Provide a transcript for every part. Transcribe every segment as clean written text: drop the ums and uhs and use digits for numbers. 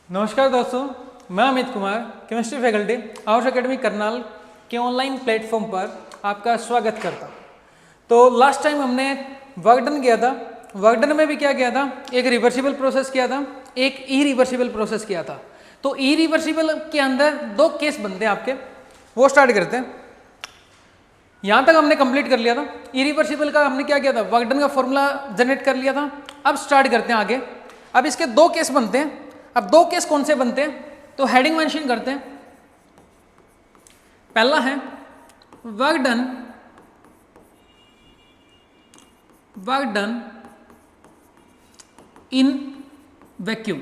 नमस्कार दोस्तों, मैं Amit Kumar chemistry faculty Aaush academy Karnal के ऑनलाइन प्लेटफॉर्म पर आपका स्वागत करता हूँ। तो लास्ट टाइम हमने वर्क डन किया था। वर्क डन में भी क्या किया था, एक रिवर्सिबल प्रोसेस किया था, एक इरिवर्सिबल प्रोसेस किया था। तो इरिवर्सिबल के अंदर दो केस बनते हैं आपके, वो स्टार्ट करते हैं। यहाँ तक हमने कंप्लीट कर लिया था। इरिवर्सिबल का हमने क्या किया था, वर्क डन का फॉर्मूला जनरेट कर लिया था। अब स्टार्ट करते हैं आगे। अब इसके दो केस बनते हैं। अब दो केस कौन से बनते हैं, तो हेडिंग मेंशन करते हैं। पहला है work done in vacuum,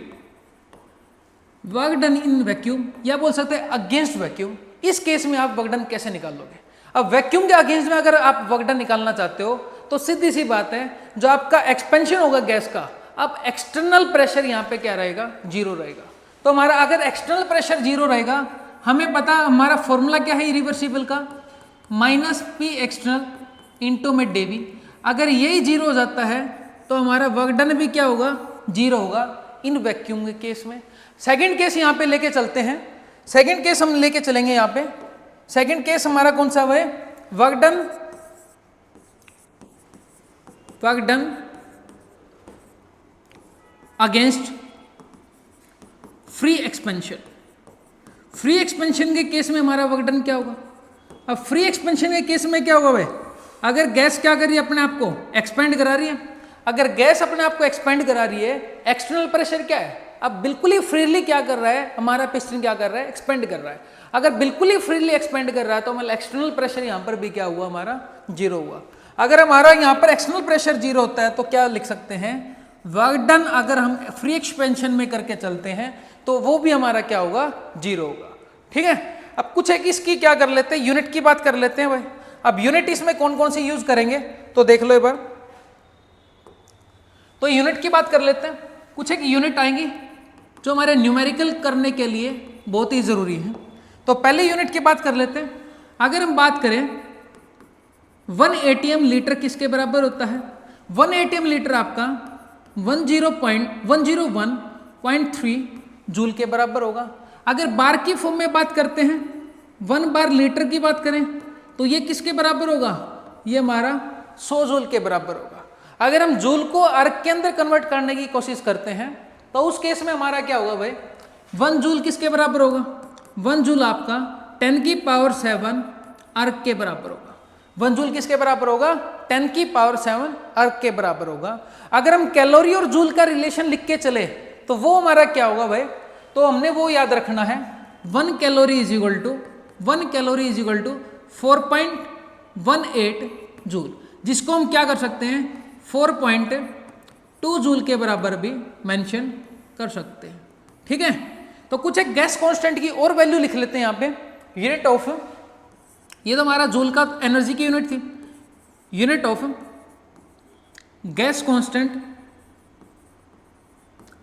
work done in vacuum, या बोल सकते हैं अगेंस्ट वैक्यूम। इस केस में आप वर्क डन कैसे निकाल लोगे। अब वैक्यूम के अगेंस्ट में अगर आप वर्क डन निकालना चाहते हो तो सीधी सी बात है, जो आपका एक्सपेंशन होगा गैस का, अब एक्सटर्नल प्रेशर यहाँ पे क्या रहेगा, जीरो रहेगा। तो हमारा अगर एक्सटर्नल प्रेशर जीरो रहेगा, हमें पता हमारा फॉर्मूला क्या है इरिवर्सिबल का, माइनस पी एक्सटर्नल इंटू में डेवी। अगर यही जीरो हो जाता है तो हमारा वर्क डन भी क्या होगा, जीरो होगा इन वैक्यूम के केस में। सेकंड केस यहाँ पे लेके चलते हैं। सेकंड केस हम लेके चलेंगे यहाँ पे। सेकंड केस हमारा कौन सा है, work done against free expansion. Free expansion के केस में हमारा वर्क डन क्या होगा। अब फ्री एक्सपेंशन के केस में क्या होगा भाई, अगर गैस क्या कर रही है, अपने आप को एक्सपेंड करा रही है। अगर गैस अपने आप को एक्सपेंड करा रही है, एक्सटर्नल प्रेशर क्या है, अब बिल्कुल ही फ्रीली क्या कर रहा है, हमारा पिस्टन क्या कर रहा है, एक्सपेंड कर रहा है। अगर बिल्कुल ही फ्रीली एक्सपेंड कर रहा है तो हमारा एक्सटर्नल प्रेशर यहाँ पर भी क्या हुआ, हमारा जीरो हुआ। अगर हमारा यहाँ पर एक्सटर्नल प्रेशर जीरो होता है तो क्या लिख सकते हैं, वर्क डन अगर हम फ्री एक्सपेंशन में करके चलते हैं तो वो भी हमारा क्या होगा, जीरो होगा। ठीक है। अब कुछ एक इसकी क्या कर लेते हैं, यूनिट की बात कर लेते हैं भाई। अब यूनिट इसमें कौन कौन सी यूज करेंगे तो देख लो एक बार। तो यूनिट की बात कर लेते हैं। कुछ एक यूनिट आएंगी जो हमारे न्यूमेरिकल करने के लिए बहुत ही जरूरी है। तो पहले यूनिट की बात कर लेते हैं। अगर हम बात करें 1 ATM लीटर किसके बराबर होता है, 1 ATM लीटर आपका 101.3 जूल के बराबर होगा। अगर बार की फॉर्म में बात करते हैं, 1 बार लीटर की बात करें तो ये किसके बराबर होगा, ये हमारा 100 जूल के बराबर होगा। अगर हम जूल को अर्क के अंदर कन्वर्ट करने की कोशिश करते हैं तो उस केस में हमारा क्या होगा भाई, 1 जूल किसके बराबर होगा, 1 जूल आपका 10⁷ अर्क के बराबर होगा। 1 जूल किसके बराबर होगा, 10⁷ अर्क के बराबर होगा। अगर हम कैलोरी और जूल का रिलेशन लिख के चले तो वो हमारा क्या होगा भाई, तो हमने वो याद रखना है, 1 calorie is equal to 4.18 joule, जिसको हम क्या कर सकते हैं, 4.2 जूल के बराबर भी मेंशन कर सकते हैं। ठीक है। तो कुछ एक गैस कांस्टेंट की और वैल्यू लिख लेते हैं यहाँ पे। यूनिट ऑफ, ये तो हमारा जूल का एनर्जी की यूनिट थी। Unit of gas constant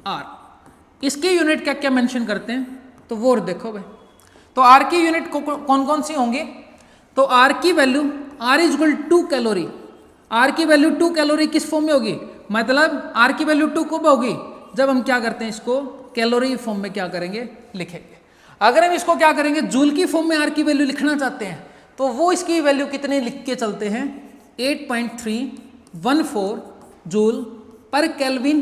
R, इसकी यूनिट क्या क्या मेंशन करते हैं तो वो और देखो भाई। तो आर की यूनिट कौन कौन सी होंगी, तो आर की value, R is equal 2 calorie. R की वैल्यू 2 कैलोरी किस फॉर्म में होगी, मतलब आर की वैल्यू 2 कब होगी, जब हम क्या करते हैं, इसको कैलोरी फॉर्म में क्या करेंगे, लिखेंगे। अगर हम इसको क्या करेंगे, जूल की फॉर्म में आर की वैल्यू लिखना चाहते हैं तो वो इसकी वैल्यू कितनी लिख के चलते हैं, 8.314 जूल पर केल्विन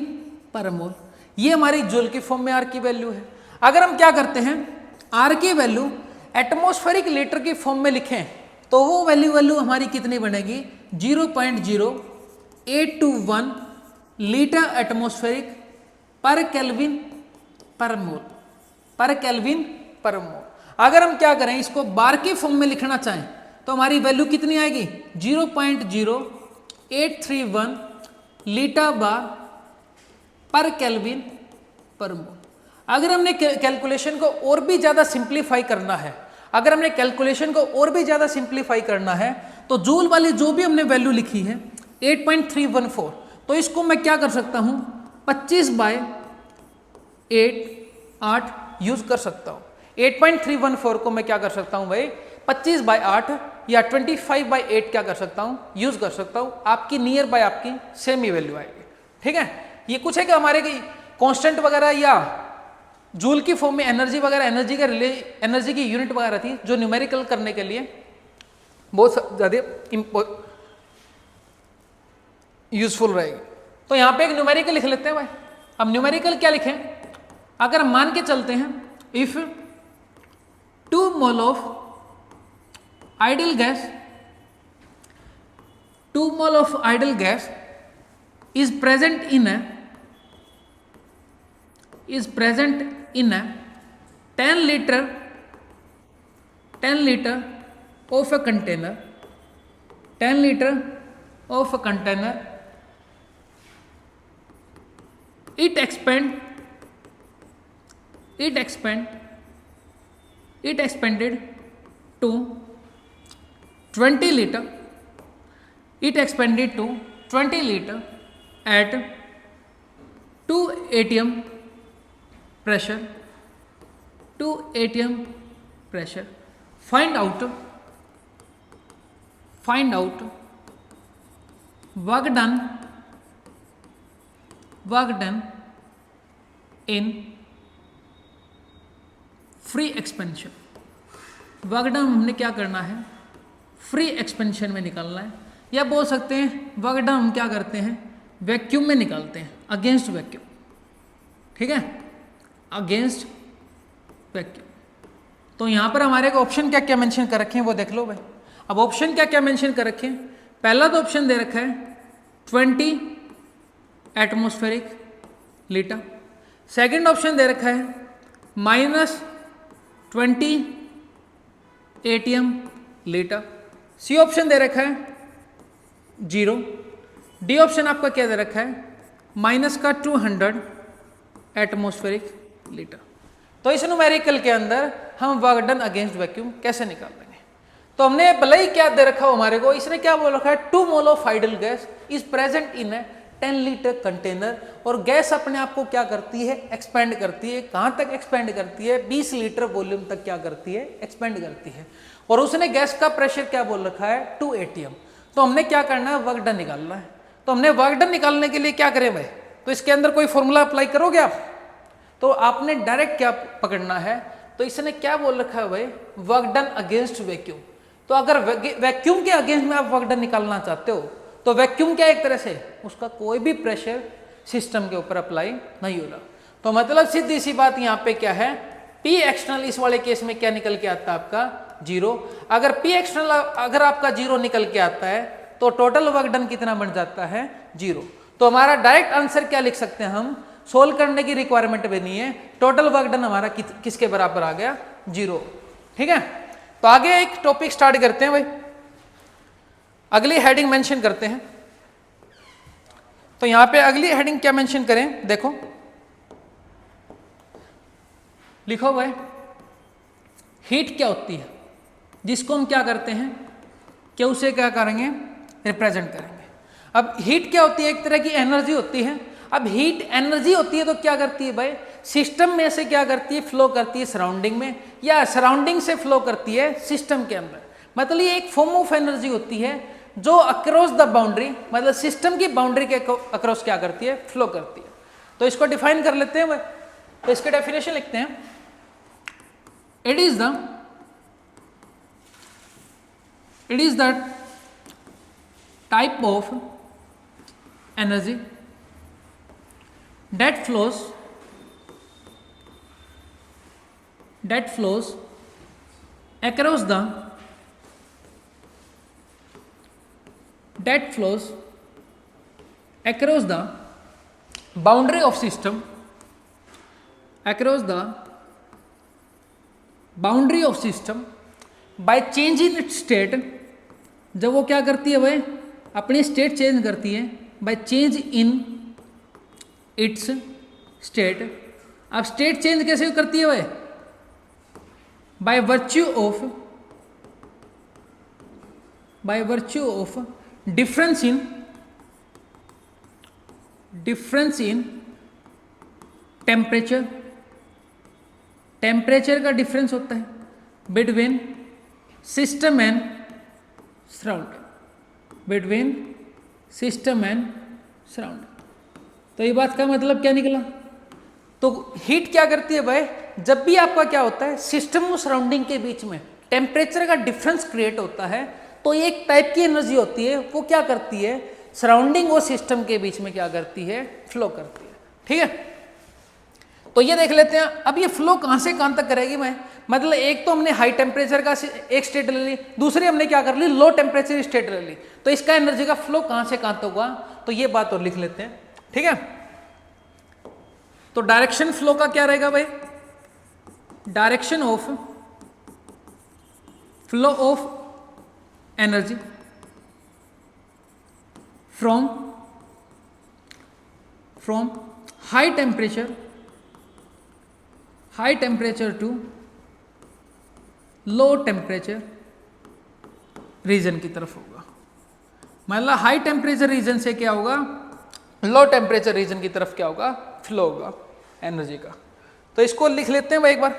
पर मोल। ये हमारी जूल की फॉर्म में आर की वैल्यू है। अगर हम क्या करते हैं, आर की वैल्यू एटमॉस्फेरिक लीटर की फॉर्म में लिखें तो वो वैल्यू हमारी कितनी बनेगी, 0.0821 लीटर एटमॉस्फेरिक पर केल्विन पर मोल, पर केल्विन पर मोल। अगर हम क्या करें, इसको बार की फॉर्म में लिखना चाहें तो हमारी वैल्यू कितनी आएगी, 0.0831 लीटर बार पर केल्विन पर मोल। अगर हमने कैलकुलेशन को और भी ज़्यादा सिंप्लीफाई करना है, तो जूल वाली जो भी हमने वैल्यू लिखी है 8.314, तो इसको मैं क्या कर सकता हूँ, 25/8 यूज कर सकता हूँ। 8.314 को मैं क्या कर सकता हूँ भाई, 25/8 या 25/8 क्या कर सकता हूँ, यूज कर सकता हूँ। आपकी नियर बाय आपकी सेम ही वैल्यू आएगी। ठीक है। ये कुछ है कि हमारे कांस्टेंट वगैरह या जूल की फॉर्म में एनर्जी वगैरह, एनर्जी की यूनिट वगैरह थी जो न्यूमेरिकल करने के लिए बहुत ज़्यादा यूजफुल रहेगी। तो यहाँ पे एक न्यूमेरिकल लिख लेते हैं भाई। अब न्यूमेरिकल क्या लिखें, अगर मान के चलते हैं if 2 mole of ideal gas, 2 mole of ideal gas is present in a 10 liter of a container, 10 liter of a container, it expanded to 20 liter, it expanded to 20 liter at 2 atm pressure, 2 atm pressure. Find out work done in free expansion. Work done हमने क्या करना है, free expansion में निकालना है, या बोल सकते हैं वर्क डन हम क्या करते हैं, वैक्यूम में निकालते हैं, अगेंस्ट वैक्यूम। ठीक है, अगेंस्ट वैक्यूम। तो यहाँ पर हमारे को ऑप्शन क्या क्या मेंशन कर रखे हैं वो देख लो भाई। अब ऑप्शन क्या क्या मेंशन कर रखे हैं, पहला तो ऑप्शन दे रखा है 20 एटमॉस्फेरिक लीटर, सेकंड ऑप्शन दे रखा है -20 एटीएम लीटर, सी ऑप्शन दे रखा है 0, डी ऑप्शन आपका क्या दे रखा है -200 एटमॉस्फेरिक लीटर। तो इस न्यूमेरिकल के अंदर हम वर्क डन अगेंस्ट वैक्यूम कैसे निकाल लेंगे। तो हमने भले ही क्या दे रखा हो हमारे को, इसने क्या बोल रखा है 2 mole of ideal gas is present in A 10 litre container, और गैस अपने आप को क्या करती है, एक्सपेंड करती है। कहां तक एक्सपेंड करती है, 20 लीटर वॉल्यूम तक क्या करती है, एक्सपेंड करती है। और उसने गैस का प्रेशर क्या बोल रखा है 2 atm। तो हमने क्या करना है, वर्क डन निकालना है। तो हमने वर्क डन निकालने के लिए क्या करें भाई, तो इसके अंदर कोई फॉर्मूला अप्लाई करोगे आप, तो आपने डायरेक्ट क्या पकड़ना है, तो इसने क्या बोल रखा है भाई, वर्क डन अगेंस्ट वैक्यूम। तो अगर वैक्यूम के अगेंस्ट में आप वर्क डन निकालना चाहते हो, तो वैक्यूम क्या एक तरह से उसका कोई भी प्रेशर सिस्टम के ऊपर अप्लाई नहीं हो रहा। तो मतलब सीधी सी बात यहाँ पे क्या है, पी एक्सटर्नल इस वाले केस में क्या निकल के आता है आपका 0। अगर पी एक्सटर्नल अगर आपका 0 निकल के आता है तो टोटल वर्क डन कितना बन जाता है 0। तो हमारा डायरेक्ट आंसर क्या लिख सकते हैं हम, सोल्व करने की रिक्वायरमेंट भी नहीं है, टोटल वर्क डन हमारा किसके बराबर आ गया 0। ठीक है, तो आगे एक टॉपिक स्टार्ट करते हैं भाई, अगली हेडिंग मेंशन करते हैं। तो यहां पे अगली हेडिंग क्या मेंशन करें, देखो लिखो भाई, हीट क्या होती है, जिसको हम क्या करते हैं कि उसे क्या करेंगे, रिप्रेजेंट करेंगे। अब हीट क्या होती है, एक तरह की एनर्जी होती है। अब हीट एनर्जी होती है तो क्या करती है भाई, सिस्टम में से क्या करती है, फ्लो करती है सराउंडिंग में, या सराउंडिंग से फ्लो करती है सिस्टम के अंदर। मतलब ये एक फॉर्म ऑफ एनर्जी होती है जो अक्रॉस द बाउंड्री, मतलब सिस्टम की बाउंड्री के अक्रॉस क्या करती है, फ्लो करती है। तो इसको डिफाइन कर लेते हैं भाई। तो इसके डेफिनेशन लिखते हैं, it is the type of energy that flows across the boundary of system, by changing its state। जब वो क्या करती है भाई, अपनी स्टेट चेंज करती है, by change in its state। अब स्टेट चेंज कैसे करती है भाई, by virtue of difference in temperature का डिफरेंस होता है बिटवीन सिस्टम एंड सराउंड। तो ये बात का मतलब क्या निकला, तो हीट क्या करती है भाई, जब भी आपका क्या होता है सिस्टम और सराउंडिंग के बीच में टेम्परेचर का डिफरेंस क्रिएट होता है, तो एक टाइप की एनर्जी होती है, वो क्या करती है सराउंडिंग और सिस्टम के बीच में क्या करती है, फ्लो करती है। ठीक है, तो ये देख लेते हैं अब ये फ्लो कहां से कहां तक करेगी। मैं मतलब एक तो हमने हाई टेम्परेचर का एक स्टेट ले ली, दूसरी हमने क्या कर ली लो टेम्परेचर स्टेट ले ली, तो इसका एनर्जी का फ्लो कहां से कहां तक होगा, तो ये बात और लिख लेते हैं। ठीक है, तो डायरेक्शन फ्लो का क्या रहेगा भाई, direction of flow of energy from high temperature to low temperature region की तरफ होगा। मतलब हाई टेम्परेचर रीजन से क्या होगा, लो टेम्परेचर रीजन की तरफ क्या होगा, फ्लो होगा एनर्जी का। तो इसको लिख लेते हैं भाई एक बार,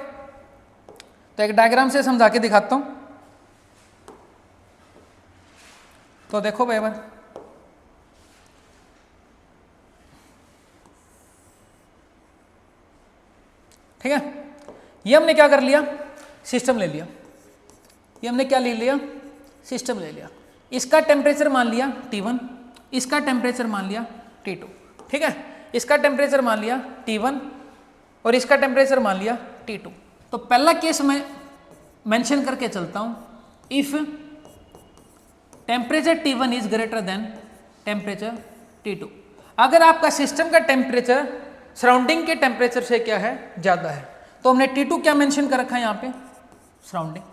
तो एक डायग्राम से समझा के दिखाता हूं। तो देखो भाई बार, ठीक है, ये हमने क्या कर लिया, सिस्टम ले लिया, ये हमने क्या ले लिया, सिस्टम ले लिया। इसका टेम्परेचर मान लिया T1, इसका टेम्परेचर मान लिया T2। ठीक है, इसका टेम्परेचर मान लिया T1 और इसका टेम्परेचर मान लिया T2। तो पहला केस मैं मेंशन करके चलता हूं, if temperature T1 is greater than temperature T2। अगर आपका सिस्टम का टेम्परेचर सराउंडिंग के टेम्परेचर से क्या है, ज्यादा है, तो हमने T2 क्या मेंशन कर रखा है यहाँ पे, सराउंडिंग।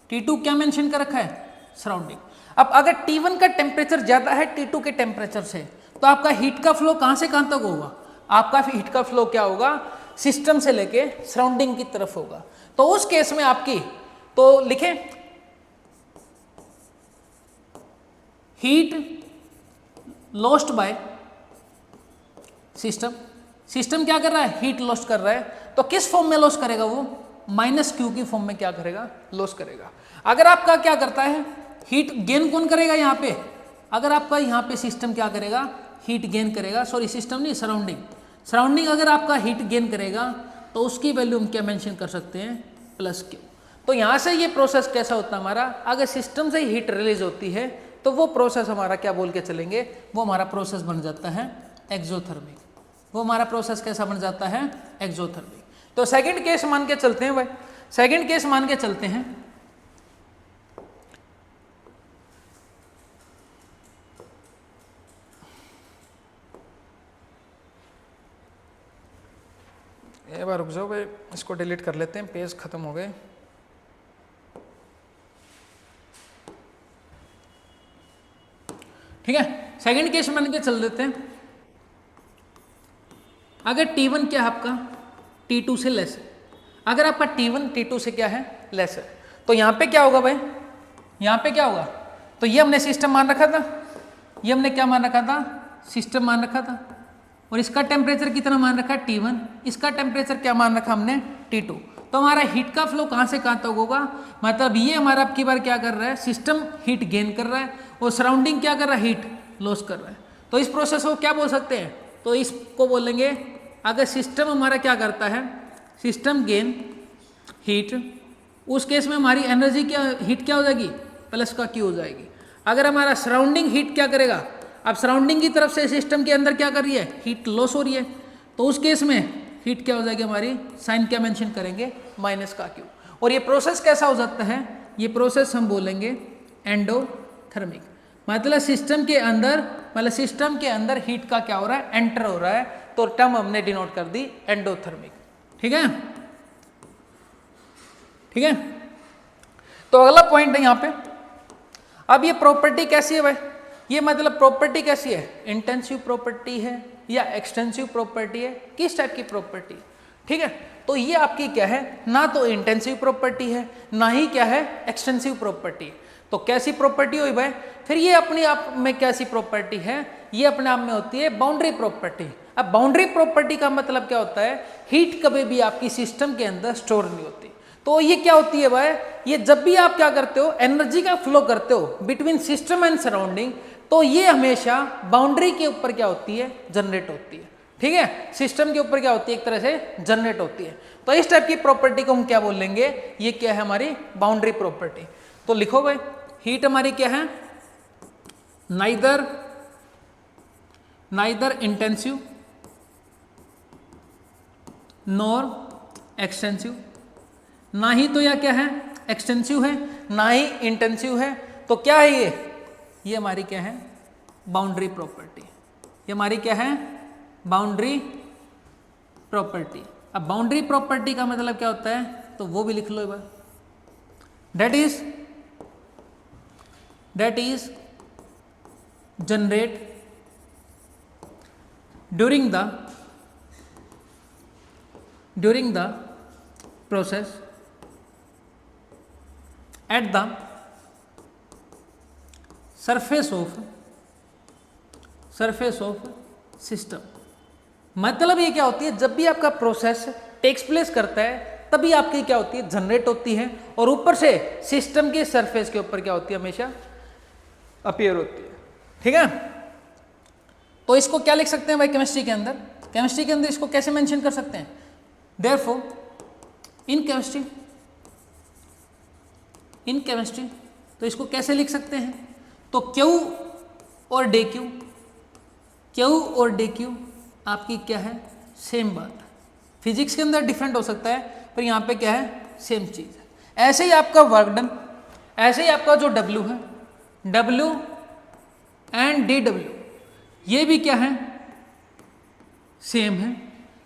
T2 क्या मेंशन कर रखा है, सराउंडिंग। अब अगर T1 का टेम्परेचर ज्यादा है T2 के टेम्परेचर से, तो आपका हीट का फ्लो कहां से कहां तक होगा, आपका हीट का फ्लो क्या होगा, सिस्टम से लेके सराउंडिंग की तरफ होगा। तो उस केस में आपकी, तो लिखें heat lost by system. System क्या कर रहा है, हीट लॉस्ट कर रहा है, तो किस फॉर्म में लॉस करेगा, वो -Q की फॉर्म में क्या करेगा, लॉस करेगा। अगर आपका क्या करता है, हीट गेन कौन करेगा यहाँ पे, अगर आपका यहाँ पे सिस्टम क्या करेगा, हीट गेन करेगा, सॉरी सिस्टम नहीं सराउंडिंग अगर आपका हीट गेन करेगा, तो उसकी वैल्यू हम क्या मेंशन कर सकते हैं, +Q। तो यहाँ से ये प्रोसेस कैसा होता है हमारा, अगर सिस्टम से हीट रिलीज होती है, तो वो प्रोसेस हमारा क्या बोल के चलेंगे, वो हमारा प्रोसेस बन जाता है एक्सोथर्मिक। वो हमारा प्रोसेस कैसा बन जाता है, एक्सोथर्मिक। तो सेकंड केस मान के चलते हैं भाई, सेकंड केस मान के चलते हैं। एक बार रुक जाओ भाई, इसको डिलीट कर लेते हैं, पेज खत्म हो गए। ठीक है, सेकंड केस मान के चल देते हैं। अगर T1 क्या है आपका T2 से लेस है, अगर आपका T1 T2 से क्या है, लेस है, तो यहाँ पे क्या होगा भाई, यहाँ पे क्या होगा, तो ये हमने सिस्टम मान रखा था, ये हमने क्या मान रखा था, सिस्टम मान रखा था, और इसका टेम्परेचर कितना मान रखा T1, इसका टेम्परेचर क्या मान रखा हमने T2। तो हमारा हीट का फ्लो कहाँ से कहाँ तक होगा, मतलब ये हमारा अब की बार क्या कर रहा है, सिस्टम हीट गेन कर रहा है और सराउंडिंग क्या कर रहा है, हीट लॉस कर रहा है। तो इस प्रोसेस को क्या बोल सकते हैं, तो इसको बोलेंगे, अगर सिस्टम हमारा क्या करता है, सिस्टम गेन हीट, उस केस में हमारी एनर्जी क्या, हीट क्या हो जाएगी, +Q हो जाएगी। अगर हमारा सराउंडिंग हीट क्या करेगा, अब सराउंडिंग की तरफ से सिस्टम के अंदर क्या कर रही है, हीट लॉस हो रही है, तो उस केस में हीट क्या हो जाएगी हमारी, साइन क्या मेंशन करेंगे, -Q। और ये प्रोसेस कैसा हो जाता है, ये प्रोसेस हम बोलेंगे एंडोथर्मिक। मतलब सिस्टम के अंदर, मतलब सिस्टम के अंदर हीट का क्या हो रहा है, एंटर हो रहा है, तो टर्म हमने डिनोट कर दी एंडोथर्मिक। ठीक है, ठीक है। तो अगला पॉइंट है यहाँ पे, अब ये प्रॉपर्टी कैसी है भाई, ये मतलब प्रॉपर्टी कैसी है, इंटेंसिव प्रॉपर्टी है या एक्सटेंसिव प्रॉपर्टी है, किस टाइप की प्रॉपर्टी। ठीक है, तो ये आपकी क्या है, ना तो इंटेंसिव प्रॉपर्टी है, ना ही क्या है एक्सटेंसिव प्रॉपर्टी। तो कैसी प्रॉपर्टी हुई भाई, फिर ये अपने आप में कैसी प्रॉपर्टी है, ये अपने आप में होती है बाउंड्री प्रॉपर्टी। अब बाउंड्री प्रॉपर्टी का मतलब क्या होता है, हीट कभी भी आपकी सिस्टम के अंदर स्टोर नहीं होती। तो ये क्या होती है भाई, ये जब भी आप क्या करते हो, एनर्जी का फ्लो करते हो बिटवीन सिस्टम एंड सराउंडिंग, तो ये हमेशा बाउंड्री के ऊपर क्या होती है, जनरेट होती है। ठीक है, सिस्टम के ऊपर क्या होती है, एक तरह से जनरेट होती है। तो इस टाइप की प्रॉपर्टी को हम क्या बोल लेंगे, ये क्या है हमारी बाउंड्री प्रॉपर्टी। तो लिखो भाई, हीट हमारी क्या है, नाइदर इंटेंसिव नॉर एक्सटेंसिव, ना ही तो या क्या है एक्सटेंसिव है, ना ही इंटेंसिव है, तो क्या है ये हमारी क्या है बाउंड्री प्रॉपर्टी। ये हमारी क्या है बाउंड्री प्रॉपर्टी। अब बाउंड्री प्रॉपर्टी का मतलब क्या होता है, तो वो भी लिख लो एक बार। That is generate during the process at the surface of system. मतलब ये क्या होती है, जब भी आपका प्रोसेस टेक्स प्लेस करता है तभी आपकी क्या होती है जनरेट होती है, और ऊपर से सिस्टम के सरफेस के ऊपर क्या होती है हमेशा अपीयर होती है। ठीक है, तो इसको क्या लिख सकते हैं भाई केमिस्ट्री के अंदर, इसको कैसे मेंशन कर सकते हैं, देयरफॉर इन केमिस्ट्री तो इसको कैसे लिख सकते हैं, तो Q और dQ आपकी क्या है सेम बात है। फिजिक्स के अंदर डिफरेंट हो सकता है पर यहाँ पे क्या है सेम चीज़ है। ऐसे ही आपका वर्क डन, ऐसे ही आपका जो W है, W एंड dW ये भी क्या है सेम है,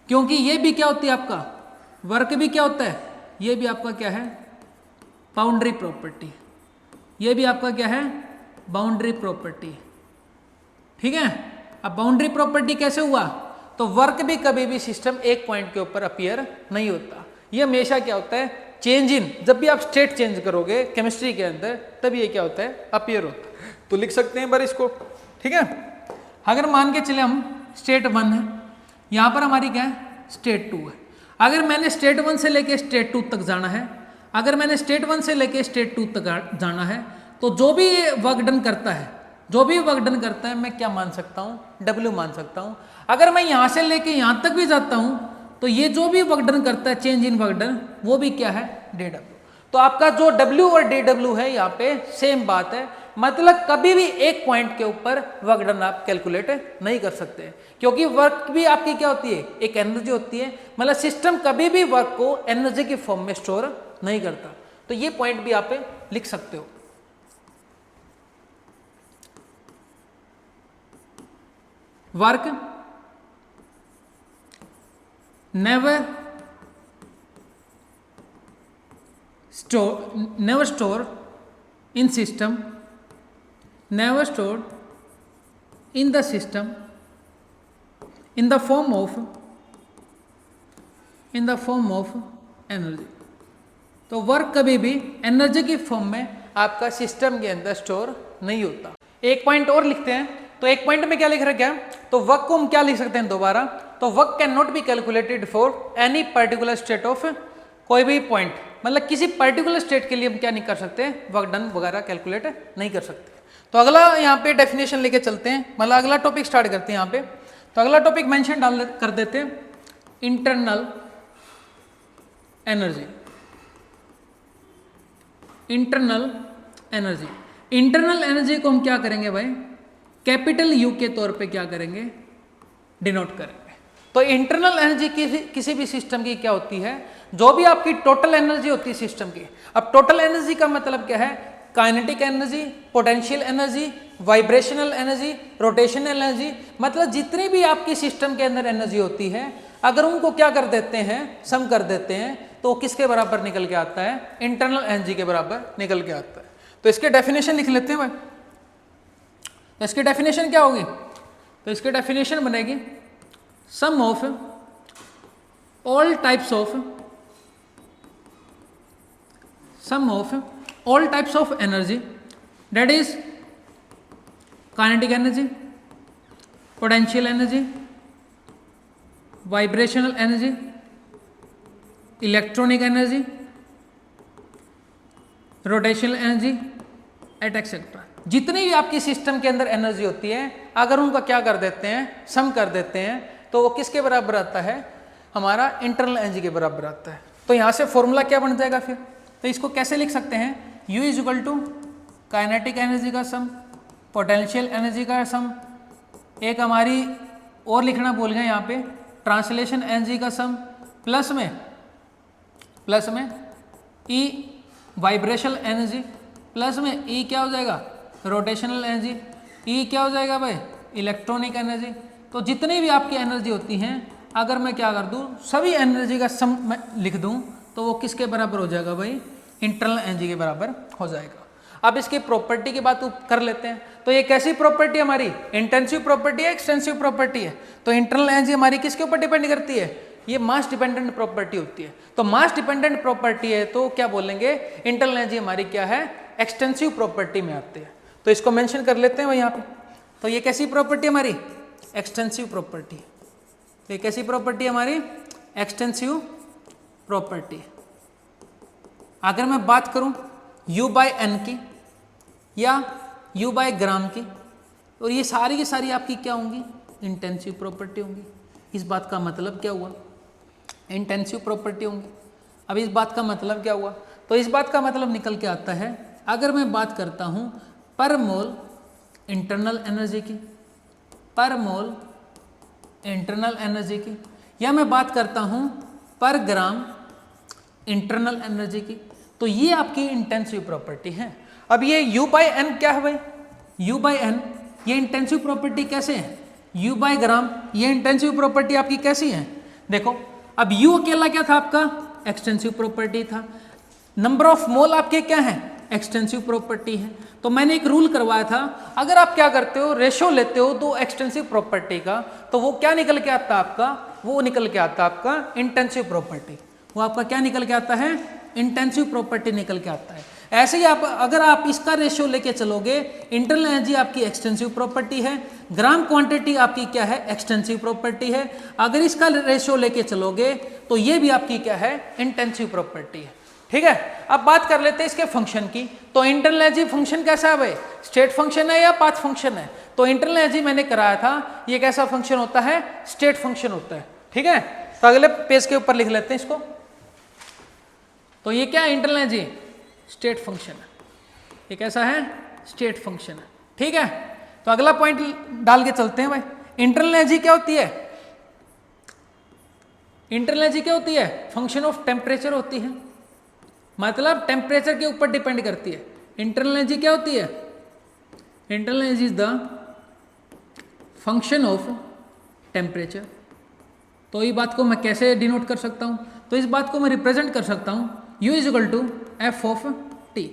क्योंकि ये भी क्या होती है आपका वर्क भी क्या होता है, ये भी आपका क्या है बाउंड्री प्रॉपर्टी, ये भी आपका क्या है बाउंड्री प्रॉपर्टी। ठीक है, अब बाउंड्री प्रॉपर्टी कैसे हुआ, तो वर्क भी कभी भी सिस्टम एक पॉइंट के ऊपर अपीयर नहीं होता, ये हमेशा क्या होता है चेंज इन, जब भी आप स्टेट चेंज करोगे केमिस्ट्री के अंदर तब ये क्या होता है अपीयर होता है। तो लिख सकते हैं बार इसको। ठीक है, अगर मान के चले हम स्टेट 1 है, यहाँ पर हमारी क्या है स्टेट 2 है, अगर मैंने स्टेट 1 से लेके स्टेट 2 तक जाना है, अगर मैंने स्टेट 1 से लेके स्टेट 2 तक जाना है, तो जो भी वर्क डन करता है, मैं क्या मान सकता हूँ W मान सकता हूँ। अगर मैं यहाँ से लेके यहाँ तक भी जाता हूँ तो ये जो भी वर्क डन करता है चेंज इन वर्क डन वो भी क्या है dW। तो आपका जो W और dW है यहाँ पे सेम बात है, मतलब कभी भी एक पॉइंट के ऊपर वर्क डन आप कैलकुलेट नहीं कर सकते, क्योंकि वर्क भी आपकी क्या होती है एक एनर्जी होती है, मतलब सिस्टम कभी भी वर्क को एनर्जी की फॉर्म में स्टोर नहीं करता। तो ये पॉइंट भी आप लिख सकते हो। Work never stored in the system in the form of energy. तो वर्क कभी भी एनर्जी की फॉर्म में आपका सिस्टम के अंदर स्टोर नहीं होता। एक पॉइंट और लिखते हैं, तो एक पॉइंट में क्या लिख रखा है, तो वर्क को हम क्या लिख सकते हैं दोबारा, तो work can not be calculated for any particular state of कोई भी पॉइंट, मतलब किसी पर्टिकुलर स्टेट के लिए हम क्या नहीं कर सकते वर्क डन वगैरह कैलकुलेट नहीं कर सकते। तो अगला यहाँ पे डेफिनेशन लेके चलते हैं, मतलब अगला टॉपिक स्टार्ट करते हैं यहाँ पे। तो अगला टॉपिक मेंशन कर देते हैं इंटरनल एनर्जी। इंटरनल एनर्जी को हम क्या करेंगे भाई, कैपिटल U के तौर पे क्या करेंगे डिनोट करेंगे। तो इंटरनल एनर्जी किसी भी सिस्टम की क्या होती है, जो भी आपकी टोटल एनर्जी होती है सिस्टम की। अब टोटल एनर्जी का मतलब क्या है, kinetic energy, potential energy, vibrational energy, rotational energy, मतलब जितनी भी आपकी सिस्टम के अंदर एनर्जी होती है अगर उनको क्या कर देते हैं सम कर देते हैं तो किसके बराबर निकल के आता है, इंटरनल एनर्जी के बराबर निकल के आता है। तो इसके डेफिनेशन लिख लेते हैं भाई। तो इसकी डेफिनेशन क्या होगी, तो इसकी डेफिनेशन बनेगी sum of all types of energy, that is kinetic energy, potential energy, vibrational energy, electronic energy, rotational energy et cetera. जितनी भी आपकी सिस्टम के अंदर एनर्जी होती है अगर उनका क्या कर देते हैं सम कर देते हैं तो वो किसके बराबर आता है, हमारा इंटरनल एनर्जी के बराबर आता है। तो यहाँ से फॉर्मूला क्या बन जाएगा फिर, तो इसको कैसे लिख सकते हैं, U is equal to kinetic energy का सम, पोटेंशियल एनर्जी का सम, एक हमारी और लिखना भूल गए यहाँ पे, ट्रांसलेशन एनर्जी का सम, प्लस में E वाइब्रेशनल एनर्जी, प्लस में E क्या हो जाएगा, रोटेशनल एनर्जी, E क्या हो जाएगा भाई, इलेक्ट्रॉनिक एनर्जी। तो जितनी भी आपकी एनर्जी होती हैं, अगर मैं क्या कर दूं, सभी एनर्जी का सम मैं लिख दूं, तो वो किसके बराबर हो जाएगा भाई, इंटरनल एनर्जी के बराबर हो जाएगा। अब इसकी प्रॉपर्टी की बात कर लेते हैं। तो ये कैसी प्रॉपर्टी हमारी, इंटेंसिव प्रॉपर्टी है, एक्सटेंसिव प्रॉपर्टी है। तो इंटरनल एनर्जी हमारी किसके ऊपर डिपेंड करती है, ये मास डिपेंडेंट प्रॉपर्टी होती है। तो मास डिपेंडेंट प्रॉपर्टी है तो क्या बोलेंगे, इंटरनल एनर्जी हमारी क्या है, एक्सटेंसिव प्रॉपर्टी में आती है। तो इसको मेंशन कर लेते हैं यहाँ पे। तो ये कैसी प्रॉपर्टी हमारी, एक्सटेंसिव प्रॉपर्टी। तो ये कैसी प्रॉपर्टी हमारी, एक्सटेंसिव प्रॉपर्टी। अगर मैं बात करूं U/N की या U/ग्राम की, और ये सारी की सारी आपकी क्या होंगी, इंटेंसिव प्रॉपर्टी होंगी। इस बात का मतलब क्या हुआ, इंटेंसिव प्रॉपर्टी होंगी। अब इस बात का मतलब क्या हुआ, तो इस बात का मतलब निकल के आता है, अगर मैं बात करता हूं पर मोल इंटरनल एनर्जी की, पर मोल इंटरनल एनर्जी की, या मैं बात करता हूं पर ग्राम इंटरनल एनर्जी की, तो ये आपकी इंटेंसिव प्रॉपर्टी है। अब ये U/N क्या है भाई, U/N ये इंटेंसिव प्रॉपर्टी कैसे है, U/ग्राम ये इंटेंसिव प्रॉपर्टी आपकी कैसी है, देखो अब U अकेला क्या था आपका, एक्सटेंसिव प्रॉपर्टी था। नंबर ऑफ मोल आपके क्या है, एक्सटेंसिव प्रॉपर्टी है। तो मैंने एक रूल करवाया था, अगर आप क्या करते हो, रेशो लेते हो दो एक्सटेंसिव प्रॉपर्टी का, तो वो क्या निकल के आता है आपका, वो निकल के आता है आपका इंटेंसिव प्रॉपर्टी। वो आपका क्या निकल के आता है, इंटेंसिव प्रॉपर्टी निकल के आता है। ऐसे ही आप अगर आप इसका रेशियो लेके चलोगे, इंटरनल एनर्जी आपकी एक्सटेंसिव प्रॉपर्टी है, ग्राम क्वांटिटी आपकी क्या है, एक्सटेंसिव प्रॉपर्टी है। अगर इसका रेशियो लेके चलोगे तो ये भी आपकी क्या है, इंटेंसिव प्रॉपर्टी है। ठीक है, अब बात कर लेते हैं इसके फंक्शन की। तो इंटरनल एनर्जी फंक्शन कैसा है भाई, स्टेट फंक्शन है या पाथ फंक्शन है। तो इंटरनल एनर्जी मैंने कराया था, ये कैसा फंक्शन होता है, स्टेट फंक्शन होता है। ठीक है, तो अगले पेज के ऊपर लिख लेते हैं इसको। तो ये क्या है, इंटरनल एनर्जी स्टेट फंक्शन है। ये कैसा है, स्टेट फंक्शन है। ठीक है, तो अगला पॉइंट डाल के चलते हैं भाई। इंटरनल एनर्जी क्या होती है, इंटरनल एनर्जी क्या होती है, फंक्शन ऑफ टेम्परेचर होती है, मतलब टेम्परेचर के ऊपर डिपेंड करती है। इंटरनल एनर्जी क्या होती है, internal energy is the function of temperature. तो ये बात को मैं कैसे डिनोट कर सकता हूं, तो इस बात को मैं रिप्रेजेंट कर सकता हूं, U is equal to F of T.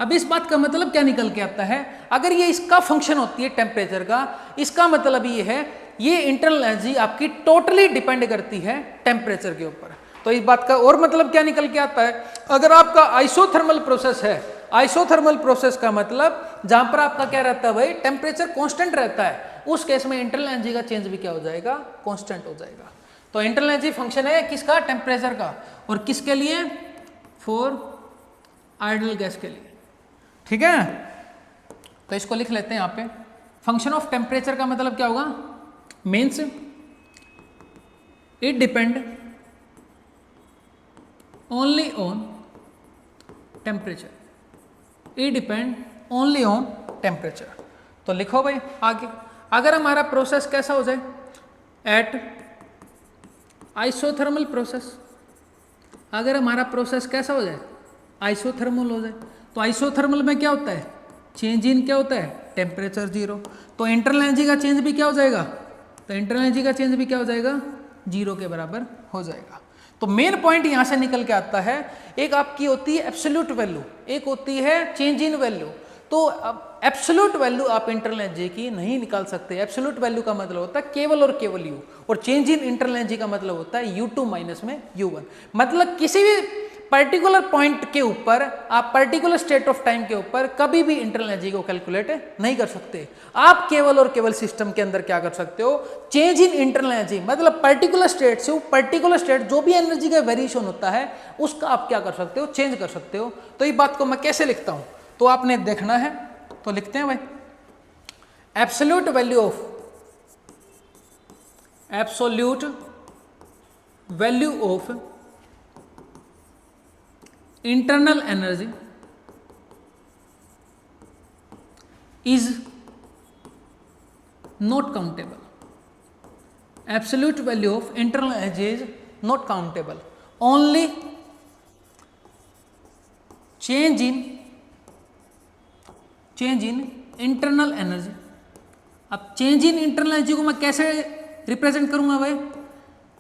अब इस बात का मतलब क्या निकल के आता है, अगर ये इसका फंक्शन होती है टेम्परेचर का, इसका मतलब ये है ये इंटरनल एनर्जी आपकी टोटली डिपेंड करती है टेम्परेचर के ऊपर। तो इस बात का और मतलब क्या निकल के आता है, अगर आपका आइसोथर्मल प्रोसेस है, आइसोथर्मल प्रोसेस का मतलब जहां पर आपका क्या रहता है भाई, टेम्परेचर कांस्टेंट रहता है, उस केस में इंटरनल एनर्जी का चेंज भी क्या हो जाएगा, कांस्टेंट हो जाएगा। तो इंटरनल एनर्जी फंक्शन है किसका, टेम्परेचर का, और किसके लिए, फॉर आइडियल गैस के लिए। ठीक है, तो इसको लिख लेते हैं यहाँ पे। फंक्शन ऑफ टेम्परेचर का मतलब क्या होगा, means it depend only on temperature, it depend only on temperature. तो लिखो भाई आगे, अगर हमारा प्रोसेस कैसा हो जाए, एट आइसोथर्मल प्रोसेस, अगर हमारा प्रोसेस कैसा हो जाए, आइसोथर्मल हो जाए, तो आइसोथर्मल में क्या होता है, चेंज इन क्या होता है, टेम्परेचर जीरो। तो इंटरनल एनर्जी का चेंज भी क्या हो जाएगा, तो इंटरनल एनर्जी का चेंज भी क्या हो जाएगा, जीरो के बराबर हो जाएगा। तो मेन पॉइंट यहां से निकल के आता है, एक आपकी होती है एब्सोल्यूट वैल्यू, एक होती है चेंज इन वैल्यू। तो अब एब्सोल्यूट वैल्यू आप इंटरनल एनर्जी की नहीं निकाल सकते। एब्सोल्यूट वैल्यू का मतलब होता है केवल और केवल यू, और चेंज इन इंटरनल एनर्जी का मतलब होता है U2 माइनस में U1। मतलब किसी भी पर्टिकुलर पॉइंट के ऊपर आप पर्टिकुलर स्टेट ऑफ टाइम के ऊपर कभी भी इंटरनल एनर्जी को कैलकुलेट नहीं कर सकते। आप केवल और केवल सिस्टम के अंदर क्या कर सकते हो, चेंज इन इंटरनल एनर्जी, मतलब पर्टिकुलर स्टेट से पर्टिकुलर स्टेट जो भी एनर्जी का वेरिएशन होता है उसका आप क्या कर सकते हो, चेंज कर सकते हो। तो ये बात को मैं कैसे लिखता हूं, तो आपने देखना है, तो लिखते हैं भाई, absolute value of absolute value of internal energy is not countable. Absolute value of internal energy is not countable. Only change in internal energy. अब चेंज इन इंटरनल एनर्जी को मैं कैसे रिप्रेजेंट करूंगा भाई?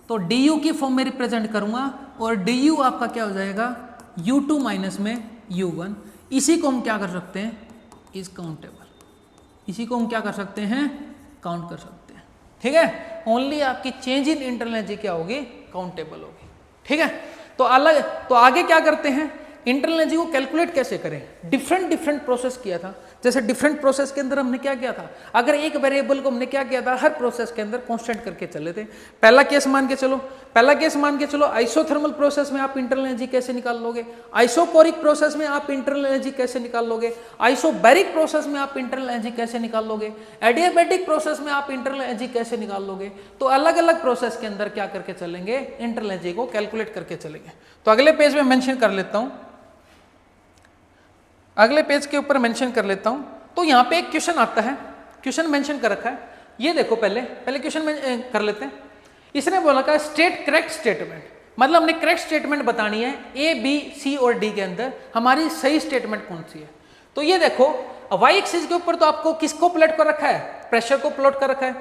तो du की फॉर्म में represent करूंगा और du आपका क्या हो जाएगा u2 माइनस में u1. इसी को हम क्या कर सकते हैं? Is countable. इसी को हम क्या कर सकते हैं? काउंट कर सकते हैं. ठीक है. ओनली आपकी चेंज इन इंटरनल एनर्जी क्या होगी? काउंटेबल होगी. ठीक है. तो आगे क्या करते हैं? इंटरनल एनर्जी को कैलकुलेट कैसे करें? डिफरेंट प्रोसेस किया था. जैसे डिफरेंट प्रोसेस के अंदर हमने क्या किया था? अगर एक वेरिएबल को हमने क्या किया था? हर प्रोसेस के अंदर कांस्टेंट करके चले थे. पहला केस मान के चलो आइसोथर्मल प्रोसेस में आप इंटरनल एनर्जी कैसे निकाल लोगे? आइसोकोरिक प्रोसेस में आप इंटरनल एनर्जी कैसे निकाल लोगे? आइसोबैरिक प्रोसेस में आप इंटरनल एनर्जी कैसे निकाल लोगे? एडियाबैटिक प्रोसेस में आप इंटरनल एनर्जी कैसे निकाल लोगे? तो अलग अलग प्रोसेस के अंदर क्या करके चलेंगे? इंटरनल एनर्जी को कैलकुलेट करके चलेंगे. तो अगले पेज में मेंशन कर लेता हूं. अगले पेज के ऊपर मेंशन कर लेता हूं. तो यहां पे एक क्वेश्चन आता है. क्वेश्चन मेंशन कर रखा है. ये देखो पहले क्वेश्चन कर लेते हैं. इसने बोला का स्टेट करेक्ट स्टेटमेंट. मतलब हमने करेक्ट स्टेटमेंट बतानी है. ए बी सी और डी के अंदर हमारी सही स्टेटमेंट कौन सी है? तो ये देखो वाई एक्सिस के ऊपर तो आपको किसको प्लॉट कर रखा है? प्रेशर को प्लॉट कर रखा है.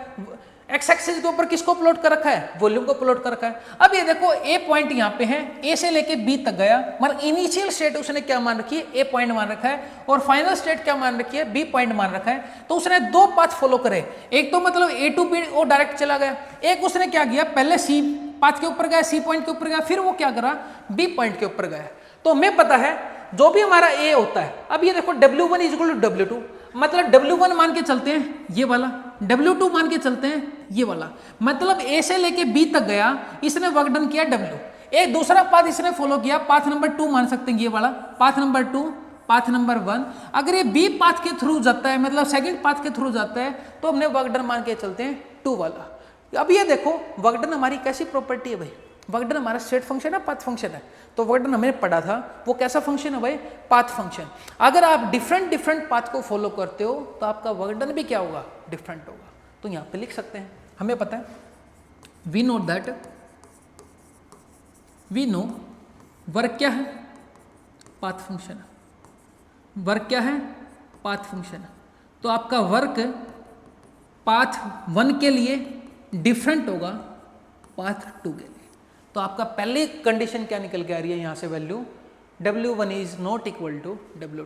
एक्स एक्सिस के ऊपर किसको प्लॉट कर रखा है? वॉल्यूम को प्लॉट कर रखा है. अब ये देखो ए पॉइंट यहाँ पे है. ए से लेके बी तक गया. मतलब इनिशियल स्टेट उसने क्या मान रखी है? ए पॉइंट मान रखा है. और फाइनल स्टेट क्या मान रखी है? बी पॉइंट मान रखा है. तो उसने दो पाथ फॉलो करे. एक तो मतलब ए टू बी वो डायरेक्ट चला गया. एक उसने क्या किया? पहले सी पाथ के ऊपर गया, सी पॉइंट के ऊपर गया, फिर वो क्या करा? बी पॉइंट के ऊपर गया. तो हमें पता है जो भी हमारा ए होता है. अब ये देखो W1 is equal to W2. मतलब W1 मान के चलते हैं ये वाला, W2 मान के चलते हैं ये वाला. मतलब A से लेके B तक गया, इसने वर्क डन किया W. एक दूसरा पाथ इसने फॉलो किया, पाथ नंबर 2 मान सकते हैं ये वाला, पाथ नंबर 2, पाथ नंबर 1. अगर ये B पाथ के थ्रू जाता है, मतलब सेकंड पाथ के थ्रू जाता है, तो हमने वर्क डन मान के चलते हैं 2 वाला. अब ये देखो वर्क डन हमारी कैसी प्रॉपर्टी है भाई? वर्क डन हमारा स्टेट फंक्शन है, पाथ फंक्शन है. तो वर्क डन हमने पढ़ा था वो कैसा फंक्शन है भाई? Path function. अगर आप डिफरेंट पाथ को फॉलो करते हो तो आपका वर्क डन भी क्या होगा? डिफरेंट होगा. तो यहाँ पे लिख सकते हैं. हमें पता है वी नो वर्क क्या है? Path function. वर्क क्या है? Path function. तो आपका वर्क पाथ 1 के लिए डिफरेंट होगा पाथ 2 के लिए. तो आपका पहले कंडीशन क्या निकल के आ रही है यहाँ से? Value W1 is not equal to W2.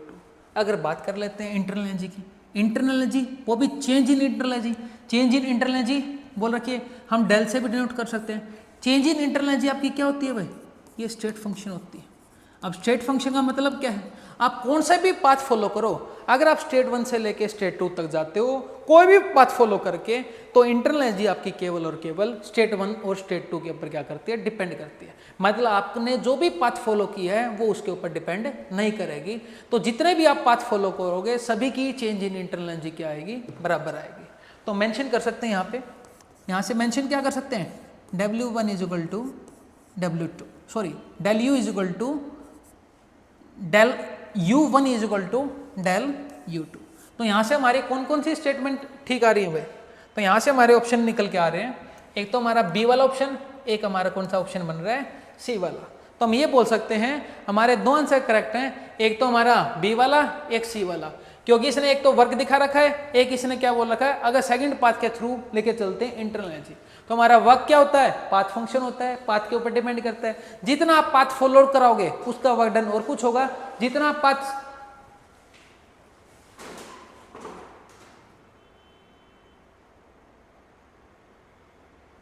अगर बात कर लेते हैं इंटरनल एनर्जी की. इंटरनल एनर्जी वो भी change in internal energy. Change in internal energy बोल रखिए, हम डेल से भी डिनोट कर सकते हैं. चेंज इन इंटरनल एनर्जी आपकी क्या होती है भाई? ये स्टेट फंक्शन होती है. अब स्टेट फंक्शन का मतलब क्या है? आप कौन सा भी पाथ फॉलो करो, अगर आप स्टेट 1 से लेके स्टेट 2 तक जाते हो, कोई भी पाथ फॉलो करके, तो इंटरनल एनर्जी आपकी केवल और केवल स्टेट 1 और स्टेट 2 के ऊपर क्या करती है? डिपेंड करती है. मतलब आपने जो भी पाथ फॉलो की है वो उसके ऊपर डिपेंड नहीं करेगी. तो जितने भी आप पाथ फॉलो करोगे सभी की चेंज इन इंटरनल एनर्जी क्या आएगी? बराबर आएगी. तो मेंशन कर सकते हैं यहाँ पे. यहाँ से मेंशन क्या कर सकते हैं? W1 is equal to W2, sorry del U is equal to del U1 is equal to del U2. तो यहाँ से हमारी कौन कौन सी स्टेटमेंट ठीक आ रही है भाई? तो यहाँ से हमारे ऑप्शन निकल के आ रहे हैं. एक तो हमारा B वाला ऑप्शन, एक हमारा कौन सा ऑप्शन बन रहा है? C वाला. तो हम ये बोल सकते हैं हमारे 2 आंसर करेक्ट हैं. एक तो हमारा B वाला, एक C वाला. क्योंकि इसने एक तो वर्क दिखा रखा है, एक इसने क्या बोल रखा है? अगर सेकंड पाथ के थ्रू लेके चलते हैं इंटरनल एनर्जी, तो हमारा वर्क क्या होता है? पाथ फंक्शन होता है. पाथ के ऊपर डिपेंड करता है. जितना आप पाथ फॉलो कराओगे उसका वर्क डन और कुछ होगा. जितना आप पाथ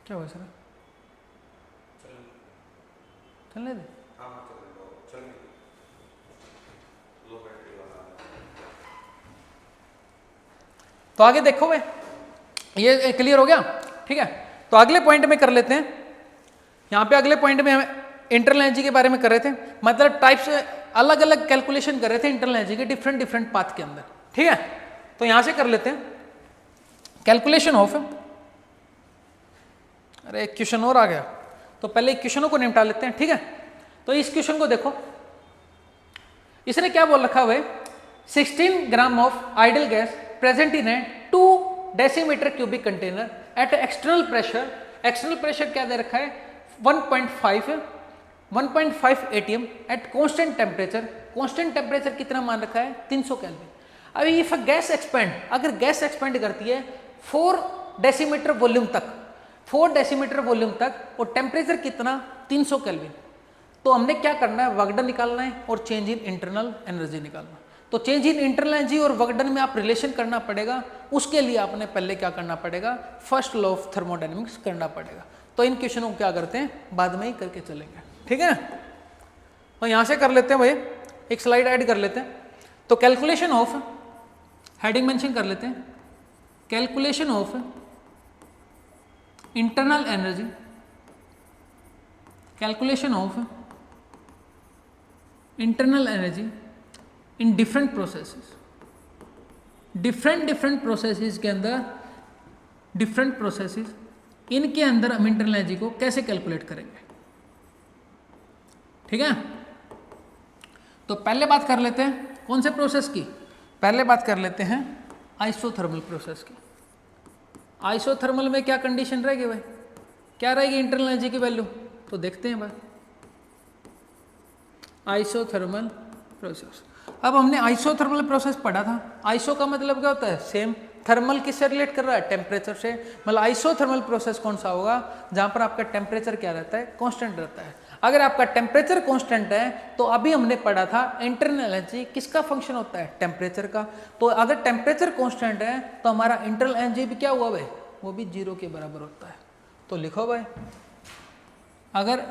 क्या हुआ सर? चलने दे. तो आगे देखो भाई, ये क्लियर हो गया. ठीक है. तो अगले पॉइंट में कर लेते हैं. यहाँ पे अगले पॉइंट में हम इंटरनल एनर्जी के बारे में कर रहे थे. मतलब टाइप्स अलग अलग कैलकुलेशन कर रहे थे इंटरनल एनर्जी के डिफरेंट पाथ के अंदर. ठीक है. तो यहाँ से कर लेते हैं कैलकुलेशन ऑफ अरे एक क्वेश्चन और आ गया, तो पहले क्वेश्चनों को निपटा लेते हैं, ठीक है। तो इस क्वेश्चन को देखो, इसने क्या बोल रखा है, 16 gram of ideal gas present in a 2 decimetre cubic container at external pressure, external pressure क्या दे रखा है 1.5 ATM at constant temperature, constant temperature कितना मान रखा है 300 केल्विन। अभी इफ गैस एक्सपेंड, अगर गैस एक्सपेंड करती है 4 डेसीमीटर वॉल्यूम तक, 4 डेसीमीटर वॉल्यूम तक, और टेम्परेचर कितना 300 केल्विन, तो हमने क्या करना है, वर्क डन निकालना है और चेंज इन इंटरनल एनर्जी निकालना। तो चेंज इन इंटरनल एनर्जी और वर्क डन में आप रिलेशन करना पड़ेगा, उसके लिए आपने पहले क्या करना पड़ेगा, फर्स्ट लॉ ऑफ थर्मोडायनेमिक्स करना पड़ेगा। तो इन क्वेश्चनों को क्या करते हैं, बाद में ही करके चलेंगे, ठीक है। तो यहां से कर लेते हैं भाई, एक स्लाइड ऐड कर लेते हैं। तो कैलकुलेशन ऑफ, हेडिंग मेंशन कर लेते हैं, calculation of internal energy, calculation of internal energy in different processes, different processes के अंदर, डिफरेंट प्रोसेसेस इनके अंदर हम इंटरनल एनर्जी को कैसे कैलकुलेट करेंगे, ठीक है। तो पहले बात कर लेते हैं कौन से प्रोसेस की, पहले बात कर लेते हैं आइसोथर्मल प्रोसेस की। आइसोथर्मल में क्या कंडीशन रहेगी भाई, क्या रहेगी इंटरनल एनर्जी की वैल्यू, तो देखते हैं भाई आइसोथर्मल प्रोसेस। अब हमने आइसोथर्मल प्रोसेस पढ़ा था, आइसो का मतलब क्या होता है सेम, थर्मल किससे रिलेट कर रहा है, टेम्परेचर से। मतलब आइसोथर्मल प्रोसेस कौन सा होगा, जहां पर आपका टेम्परेचर क्या रहता है, कांस्टेंट रहता है। अगर आपका टेम्परेचर कांस्टेंट है, तो अभी हमने पढ़ा था इंटरनल एनर्जी किसका फंक्शन होता है, टेम्परेचर का। तो अगर टेम्परेचर कांस्टेंट है तो हमारा इंटरनल एनर्जी भी क्या हुआ भाई, वो भी 0 के बराबर होता है। तो लिखो भाई, अगर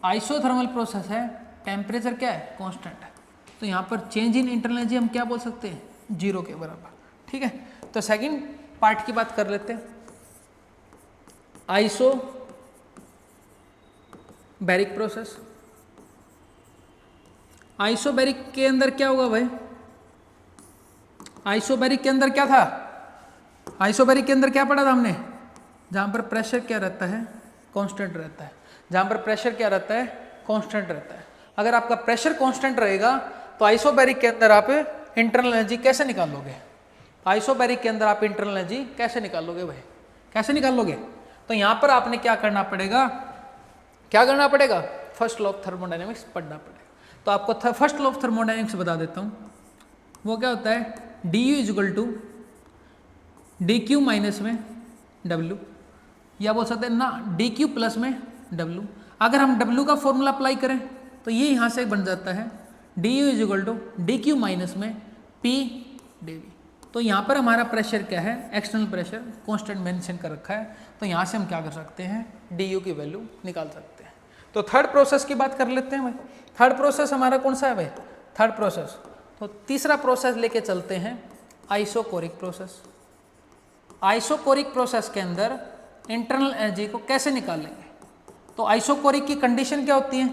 आइसोथर्मल प्रोसेस है, टेम्परेचर क्या है, कांस्टेंट है, तो यहाँ पर चेंज इन इंटरनल एनर्जी हम क्या बोल सकते हैं, 0 के बराबर, ठीक है। तो सेकंड पार्ट की बात कर लेते हैं, आइसोबैरिक प्रोसेस। आइसोबैरिक के अंदर क्या होगा भाई, आइसोबैरिक के अंदर क्या था, आइसोबैरिक के अंदर क्या पढ़ा था हमने, जहां पर प्रेशर क्या रहता है, कांस्टेंट रहता है, जहां पर प्रेशर क्या रहता है, कांस्टेंट रहता है। अगर आपका प्रेशर कांस्टेंट रहेगा तो आइसोबैरिक के अंदर आप इंटरनल एनर्जी कैसे निकालोगे, आइसोबैरिक के अंदर आप इंटरनल एनर्जी कैसे निकालोगे भाई, कैसे निकालोगे। तो यहां पर आपने क्या करना पड़ेगा, क्या करना पड़ेगा, फर्स्ट लॉ ऑफ थर्मोडायनेमिक्स पढ़ना पड़ेगा। तो आपको फर्स्ट लॉ ऑफ थर्मोडायनेमिक्स बता देता हूं, वो क्या होता है, du is equal to dq minus में w, या बोल सकते हैं ना dq प्लस में w। अगर हम w का फॉर्मूला अप्लाई करें तो ये यहाँ से बन जाता है du is equal to dq minus में p dv। तो यहाँ पर हमारा प्रेशर क्या है, एक्सटर्नल प्रेशर कांस्टेंट मेंशन कर रखा है, तो यहाँ से हम क्या कर सकते हैं, du की वैल्यू निकाल सकते हैं। तो थर्ड प्रोसेस की बात कर लेते हैं भाई, थर्ड प्रोसेस हमारा कौन सा है भाई, थर्ड प्रोसेस। तो तीसरा प्रोसेस लेके चलते हैं आइसोकोरिक प्रोसेस। आइसोकोरिक प्रोसेस के अंदर इंटरनल एनर्जी को कैसे निकालेंगे, तो आइसोकोरिक की कंडीशन क्या होती है,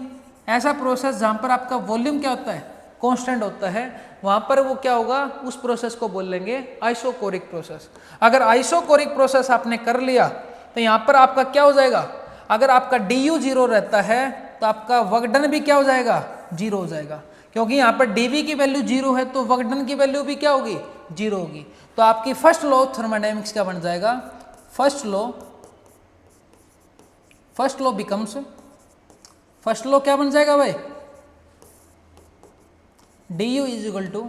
ऐसा प्रोसेस जहां पर आपका वॉल्यूम क्या होता है, कांस्टेंट होता है, वहां पर वो क्या होगा, उस प्रोसेस को बोलेंगे आइसोकोरिक प्रोसेस। अगर आइसोकोरिक प्रोसेस आपने कर लिया तो यहां पर आपका क्या हो जाएगा, अगर आपका du 0 रहता है तो आपका वर्क डन भी क्या हो जाएगा, 0 हो जाएगा, क्योंकि यहाँ पर dv की वैल्यू 0 है तो वर्क डन की वैल्यू भी क्या होगी, 0 होगी। तो आपकी फर्स्ट लॉ ऑफ थर्मोडायनेमिक्स क्या बन जाएगा, first law becomes, first law क्या बन जाएगा भाई, du is equal to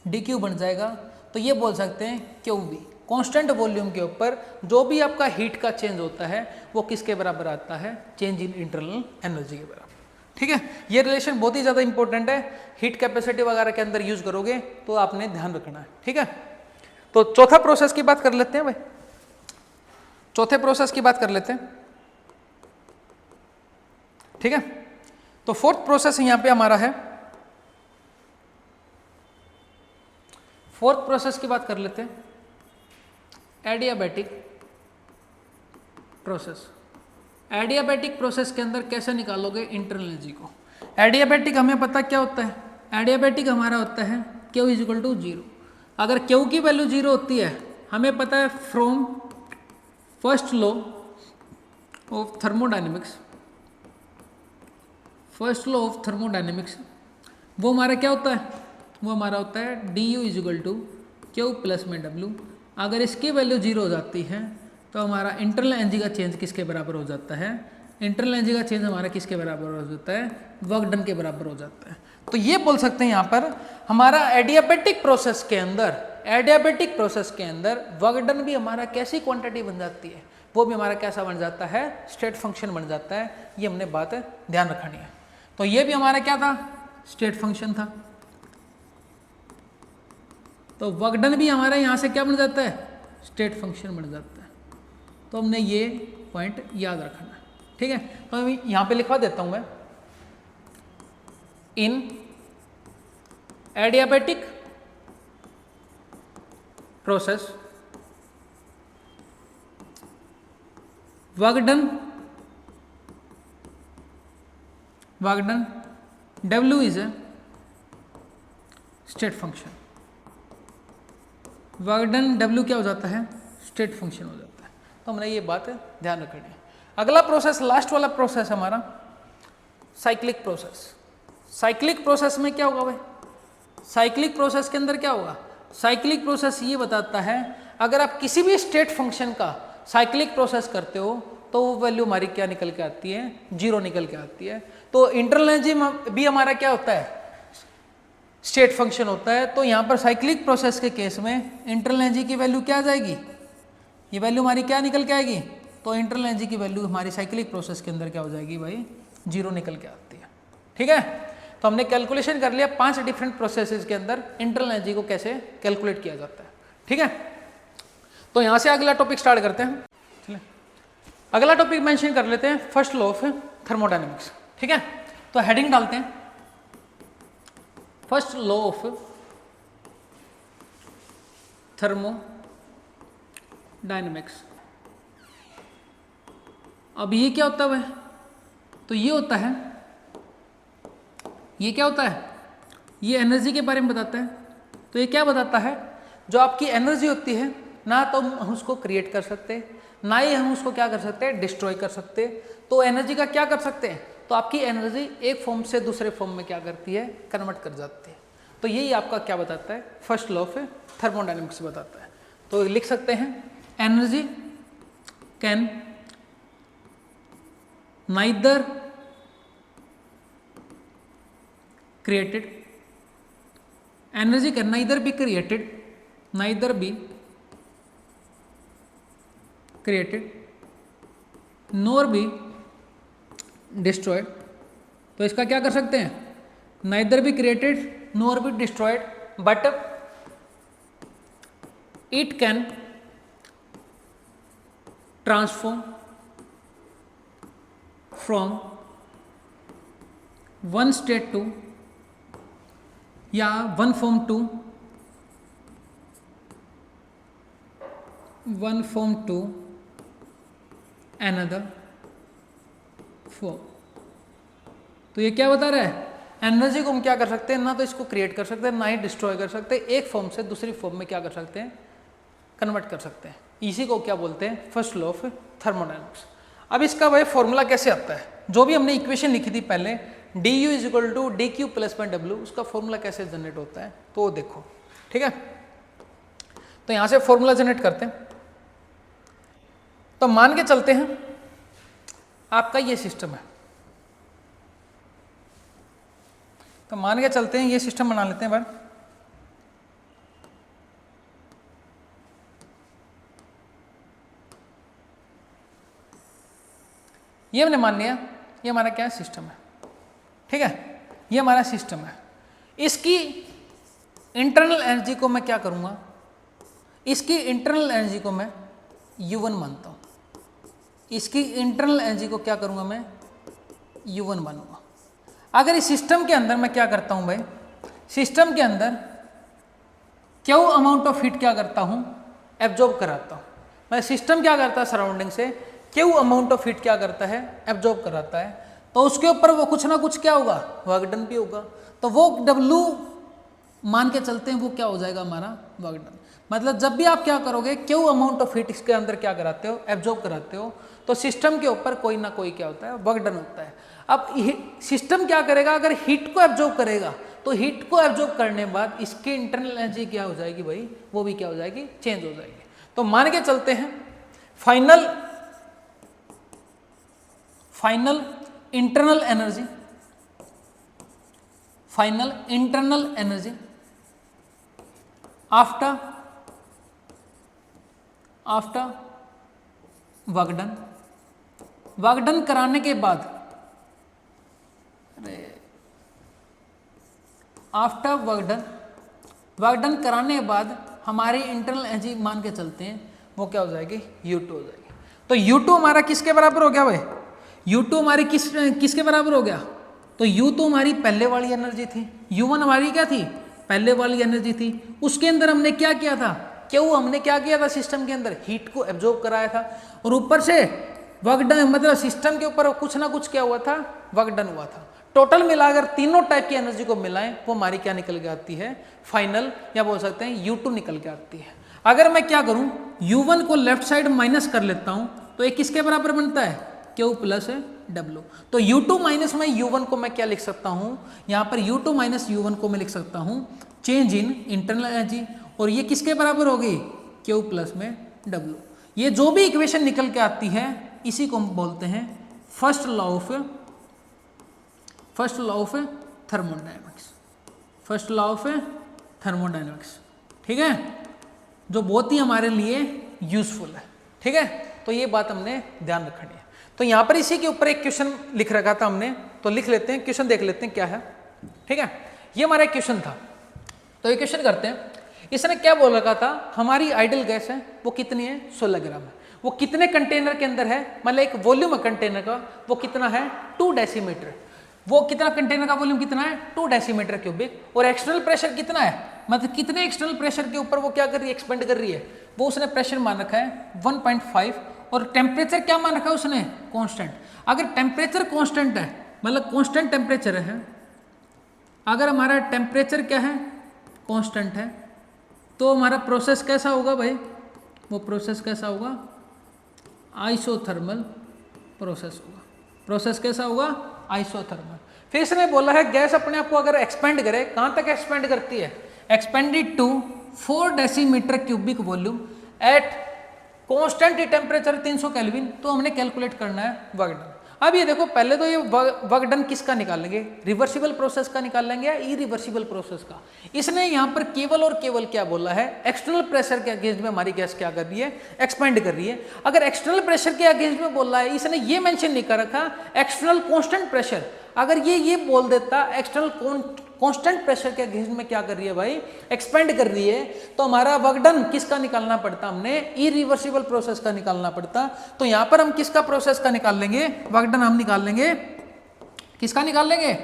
dq बन जाएगा। तो ये बोल सकते हैं QV, कांस्टेंट वॉल्यूम के ऊपर जो भी आपका हीट का चेंज होता है वो किसके बराबर आता है, चेंज इन इंटरनल एनर्जी के बराबर, ठीक है। ये रिलेशन बहुत ही ज़्यादा इंपॉर्टेंट है, हीट कैपेसिटी वगैरह के अंदर यूज करोगे तो आपने ध्यान रखना है, ठीक है। तो चौथा प्रोसेस की बात कर लेते हैं भाई, चौथे प्रोसेस की बात कर लेते हैं, ठीक है। तो फोर्थ प्रोसेस यहां पे हमारा है, फोर्थ प्रोसेस की बात कर लेते हैं, एडियाबैटिक प्रोसेस। एडियाबैटिक प्रोसेस के अंदर कैसे निकालोगे इंटरनल एनर्जी को। एडियाबैटिक हमें पता क्या होता है, एडियाबैटिक हमारा होता है Q इज इक्वल टू 0। अगर Q की वैल्यू 0 होती है, हमें पता है first law of thermodynamics, first law of thermodynamics वो हमारा क्या होता है, वो हमारा होता है D U is equal to Q plus में डब्ल्यू। अगर इसकी वैल्यू 0 हो जाती है तो हमारा इंटरनल एनर्जी का चेंज किसके बराबर हो जाता है, इंटरनल एनर्जी का चेंज हमारा किसके बराबर हो जाता है, वर्क डन के बराबर हो जाता है। तो ये बोल सकते हैं यहाँ पर हमारा एडियाबेटिक प्रोसेस के अंदर, एडियाबेटिक प्रोसेस के अंदर वर्क डन भी हमारा कैसी क्वांटिटी बन जाती है, वो भी हमारा कैसा बन जाता है, स्टेट फंक्शन बन जाता है। ये हमने बात ध्यान रखनी है। तो ये भी हमारा क्या था, स्टेट फंक्शन था। तो वर्क डन भी हमारा यहाँ से क्या बन जाता है, स्टेट फंक्शन बन जाता है। तो हमने ये पॉइंट याद रखना है, ठीक है। तो मैं यहाँ पे लिखवा देता हूँ मैं, इन adiabatic process work done W is a state function, work done W क्या हो जाता है, स्टेट फंक्शन हो जाता है। तो हमने ये बात ध्यान रखनी है। अगला प्रोसेस, लास्ट वाला प्रोसेस हमारा साइक्लिक प्रोसेस। साइक्लिक प्रोसेस में क्या होगा भाई, साइक्लिक प्रोसेस के अंदर क्या होगा, साइक्लिक प्रोसेस ये बताता है अगर आप किसी भी स्टेट फंक्शन का साइक्लिक प्रोसेस करते हो तो वो वैल्यू हमारी क्या निकल के आती है, 0 निकल के आती है। तो इंटरनल एनर्जी भी हमारा क्या होता है, स्टेट फंक्शन होता है। तो यहाँ पर साइक्लिक प्रोसेस के केस में इंटरनल एनर्जी की वैल्यू क्या आ जाएगी, ये वैल्यू हमारी क्या निकल के आएगी, तो इंटरनल एनर्जी की वैल्यू हमारी साइक्लिक प्रोसेस के अंदर क्या हो जाएगी भाई, 0 निकल के आती है, ठीक है। तो हमने कैलकुलेशन कर लिया 5 डिफरेंट प्रोसेसेस के अंदर इंटरनल एनर्जी को कैसे कैलकुलेट किया जाता है, ठीक है। तो यहाँ से अगला टॉपिक स्टार्ट करते हैं। चलिए अगला टॉपिक मेंशन कर लेते हैं, फर्स्ट लॉ ऑफ थर्मोडायनेमिक्स, ठीक है। तो हेडिंग डालते हैं, फर्स्ट लॉ ऑफ थर्मोडायनेमिक्स। अब ये क्या होता है भाई, तो ये होता है, ये क्या होता है, ये एनर्जी के बारे में बताता है। तो ये क्या बताता है, जो आपकी एनर्जी होती है ना तो हम उसको क्रिएट कर सकते, ना ही हम उसको क्या कर सकते हैं, डिस्ट्रॉय कर सकते। तो एनर्जी का क्या कर सकते हैं, तो आपकी एनर्जी एक फॉर्म से दूसरे फॉर्म में क्या करती है, कन्वर्ट कर जाती है। तो यही आपका क्या बताता है, फर्स्ट लॉ ऑफ थर्मोडायनेमिक्स बताता है। तो लिख सकते हैं energy can neither created, energy can neither be created nor be destroyed। तो इसका क्या कर सकते हैं, neither be created nor be destroyed but it can transform from one state to या one form to another form. तो ये क्या बता रहा है, एनर्जी को हम क्या कर सकते हैं, ना तो इसको क्रिएट कर सकते हैं ना ही डिस्ट्रॉय कर सकते हैं, एक फॉर्म से दूसरी फॉर्म में क्या कर सकते हैं, कन्वर्ट कर सकते हैं। इसी को क्या बोलते हैं, फर्स्ट लॉ ऑफ थर्मोडायनेमिक्स। अब इसका भाई फॉर्मूला कैसे आता है, जो भी हमने इक्वेशन लिखी थी पहले D U is equal to D Q plus में डब्ल्यू, उसका फॉर्मूला कैसे जनरेट होता है तो वो देखो, ठीक है। तो यहां से फॉर्मूला जनरेट करते हैं। तो मान के चलते हैं आपका ये सिस्टम है, तो मान के चलते हैं ये सिस्टम बना लेते हैं बार। ये हमने मान लिया, ये हमारा क्या है, सिस्टम है, ठीक है। ये हमारा सिस्टम है। इसकी इंटरनल एनर्जी को मैं क्या करूंगा, इसकी इंटरनल एनर्जी को मैं U1 मानता हूं। इसकी इंटरनल एनर्जी को क्या करूंगा, मैं U1 मानूंगा। अगर इस सिस्टम के अंदर मैं क्या करता हूं भाई, सिस्टम के अंदर क्यू अमाउंट ऑफ हीट क्या करता हूं, एब्जॉर्ब कराता हूं। मैं सिस्टम क्या करता है, सराउंडिंग से क्यू अमाउंट ऑफ हीट क्या करता है, एब्जॉर्ब कराता है। तो उसके ऊपर वो कुछ ना कुछ क्या होगा, वर्क डन भी होगा। तो वो W मान के चलते हैं, वो क्या हो जाएगा हमारा वर्क डन। मतलब जब भी आप क्या करोगे, क्यू अमाउंट ऑफ हीट इसके अंदर क्या कराते हो, एब्जॉर्ब कराते हो, तो सिस्टम के ऊपर कोई ना कोई क्या होता है, वर्क डन होता है। अब सिस्टम क्या करेगा, अगर हीट को एब्जॉर्ब करेगा तो हीट को एब्जॉर्ब करने के बाद इसकी इंटरनल एनर्जी क्या हो जाएगी भाई, वो भी क्या हो जाएगी, चेंज हो जाएगी। तो मान के चलते हैं final internal energy, final internal energy after work done कराने के बाद, आफ्टर वर्क डन कराने के बाद हमारी इंटरनल एनर्जी मान के चलते हैं वो क्या हो जाएगी, U2 हो जाएगी। तो U2 हमारा किसके बराबर हो गया भाई, U2 हमारी किसके बराबर हो गया, तो U2 हमारी पहले वाली एनर्जी थी, U1 हमारी क्या थी, पहले वाली एनर्जी थी। उसके अंदर हमने क्या किया था, क्यों हमने क्या किया था, सिस्टम के अंदर हीट को एब्जॉर्ब कराया था, और ऊपर से वर्क डन, मतलब सिस्टम के ऊपर कुछ ना कुछ क्या हुआ था, वर्क डन हुआ था। टोटल मिलाकर तीनों टाइप की एनर्जी को मिलाएं वो हमारी क्या निकल के आती है, फाइनल, या बोल सकते हैं U2 निकल के आती है। अगर मैं क्या करूं, U1 को लेफ्ट साइड माइनस कर लेता हूं तो एक किसके बराबर बनता है, Q प्लस W। तो U2 माइनस में U1 को मैं क्या लिख सकता हूं, यहां पर U2 माइनस U1 को मैं लिख सकता हूं चेंज इन इंटरनल एनर्जी, और ये किसके बराबर होगी, Q प्लस में W। ये जो भी इक्वेशन निकल के आती है इसी को हम बोलते हैं first law of thermodynamics, first law of thermodynamics, ठीक है, जो बहुत ही हमारे लिए यूजफुल है, ठीक है। तो ये बात हमने ध्यान रखनी है। तो यहाँ पर इसी के ऊपर एक क्वेश्चन लिख रखा था हमने, तो लिख लेते हैं, क्वेश्चन देख लेते हैं क्या है, ठीक है। ये हमारा एक क्वेश्चन था, तो ये क्वेश्चन करते हैं। इसने क्या बोल रखा था, हमारी आइडियल गैस है वो कितनी है, 16 ग्राम है, वो कितने कंटेनर के अंदर है, मतलब एक वॉल्यूम है कंटेनर का, वो कितना है, 2 डेसीमीटर, वो कितना कंटेनर का वॉल्यूम कितना है, 2 डेसीमीटर क्यूबिक, और एक्सटर्नल प्रेशर कितना है, मतलब कितने एक्सटर्नल प्रेशर के ऊपर वो क्या कर रही है, एक्सपेंड कर रही है, वो उसने प्रेशर मान रखा है 1.5, और टेम्परेचर क्या मान रखा है उसने, कांस्टेंट। अगर टेम्परेचर कांस्टेंट है, मतलब कांस्टेंट टेम्परेचर है, अगर हमारा टेम्परेचर क्या है, कांस्टेंट है, तो हमारा प्रोसेस कैसा होगा भाई, वो प्रोसेस कैसा होगा, आइसोथर्मल प्रोसेस होगा। प्रोसेस कैसा होगा, आइसोथर्मल। फिर इसने बोला है गैस अपने आप को अगर एक्सपेंड करे, कहाँ तक एक्सपेंड करती है, expanded to 4 decimetre cubic volume at constant temperature 300 kelvin. तो हमने कैलकुलेट करना है वर्क डन। अब ये देखो, पहले तो ये वर्क डन किसका निकालेंगे, रिवर्सिबल प्रोसेस का निकालेंगे या इरिवर्सिबल प्रोसेस का। इसने यहाँ पर केवल और केवल क्या बोला है, एक्सटर्नल प्रेशर के अगेंस्ट में हमारी गैस क्या कर रही है, एक्सपेंड कर रही है। अगर एक्सटर्नल प्रेशर के अगेंस्ट में बोल रहा है, इसने ये मेंशन नहीं कर रखा एक्सटर्नल कांस्टेंट प्रेशर। अगर ये बोल देता एक्सटर्नल कांस्टेंट प्रेशर के अगेंस्ट में क्या कर रही है भाई, एक्सपेंड कर रही है, तो हमारा वर्क डन किसका निकालना पड़ता, हमने इरिवर्सिबल प्रोसेस का निकालना पड़ता। तो यहां पर हम किसका प्रोसेस का निकाल लेंगे, वर्क डन हम निकाल लेंगे, किसका निकाल लेंगे,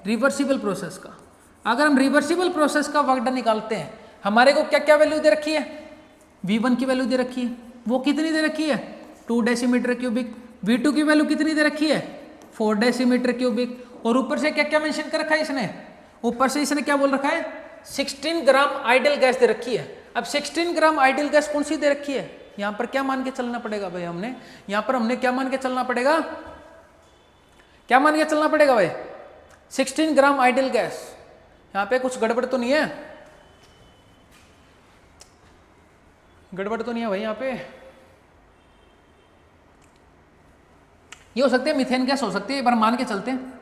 रिवर्सिबल प्रोसेस का। अगर हम रिवर्सिबल प्रोसेस का वर्क डन निकालते हैं, हमारे को क्या क्या वैल्यू दे रखी है, V1 की वैल्यू दे रखी है, वो कितनी दे रखी है, 2 डेसीमीटर क्यूबिक। V2 की वैल्यू कितनी दे रखी है, 4 डेसीमीटर क्यूबिक। और ऊपर से क्या क्या मेंशन कर रखा है इसने, ऊपर से इसने क्या बोल रखा है, 16 ग्राम आइडियल गैस दे रखी है। अब 16 ग्राम आइडियल गैस कौन सी दे रखी है, यहां पर क्या मान के चलना पड़ेगा भाई, हमने यहां पर हमने क्या मान के चलना पड़ेगा, क्या मान के चलना पड़ेगा भाई, 16 ग्राम आइडियल गैस। यहां पे कुछ गड़बड़ तो नहीं है, गड़बड़ तो नहीं है भाई यहाँ पे, ये हो सकती है मीथेन गैस हो सकती है, एक बार मान के चलते हैं,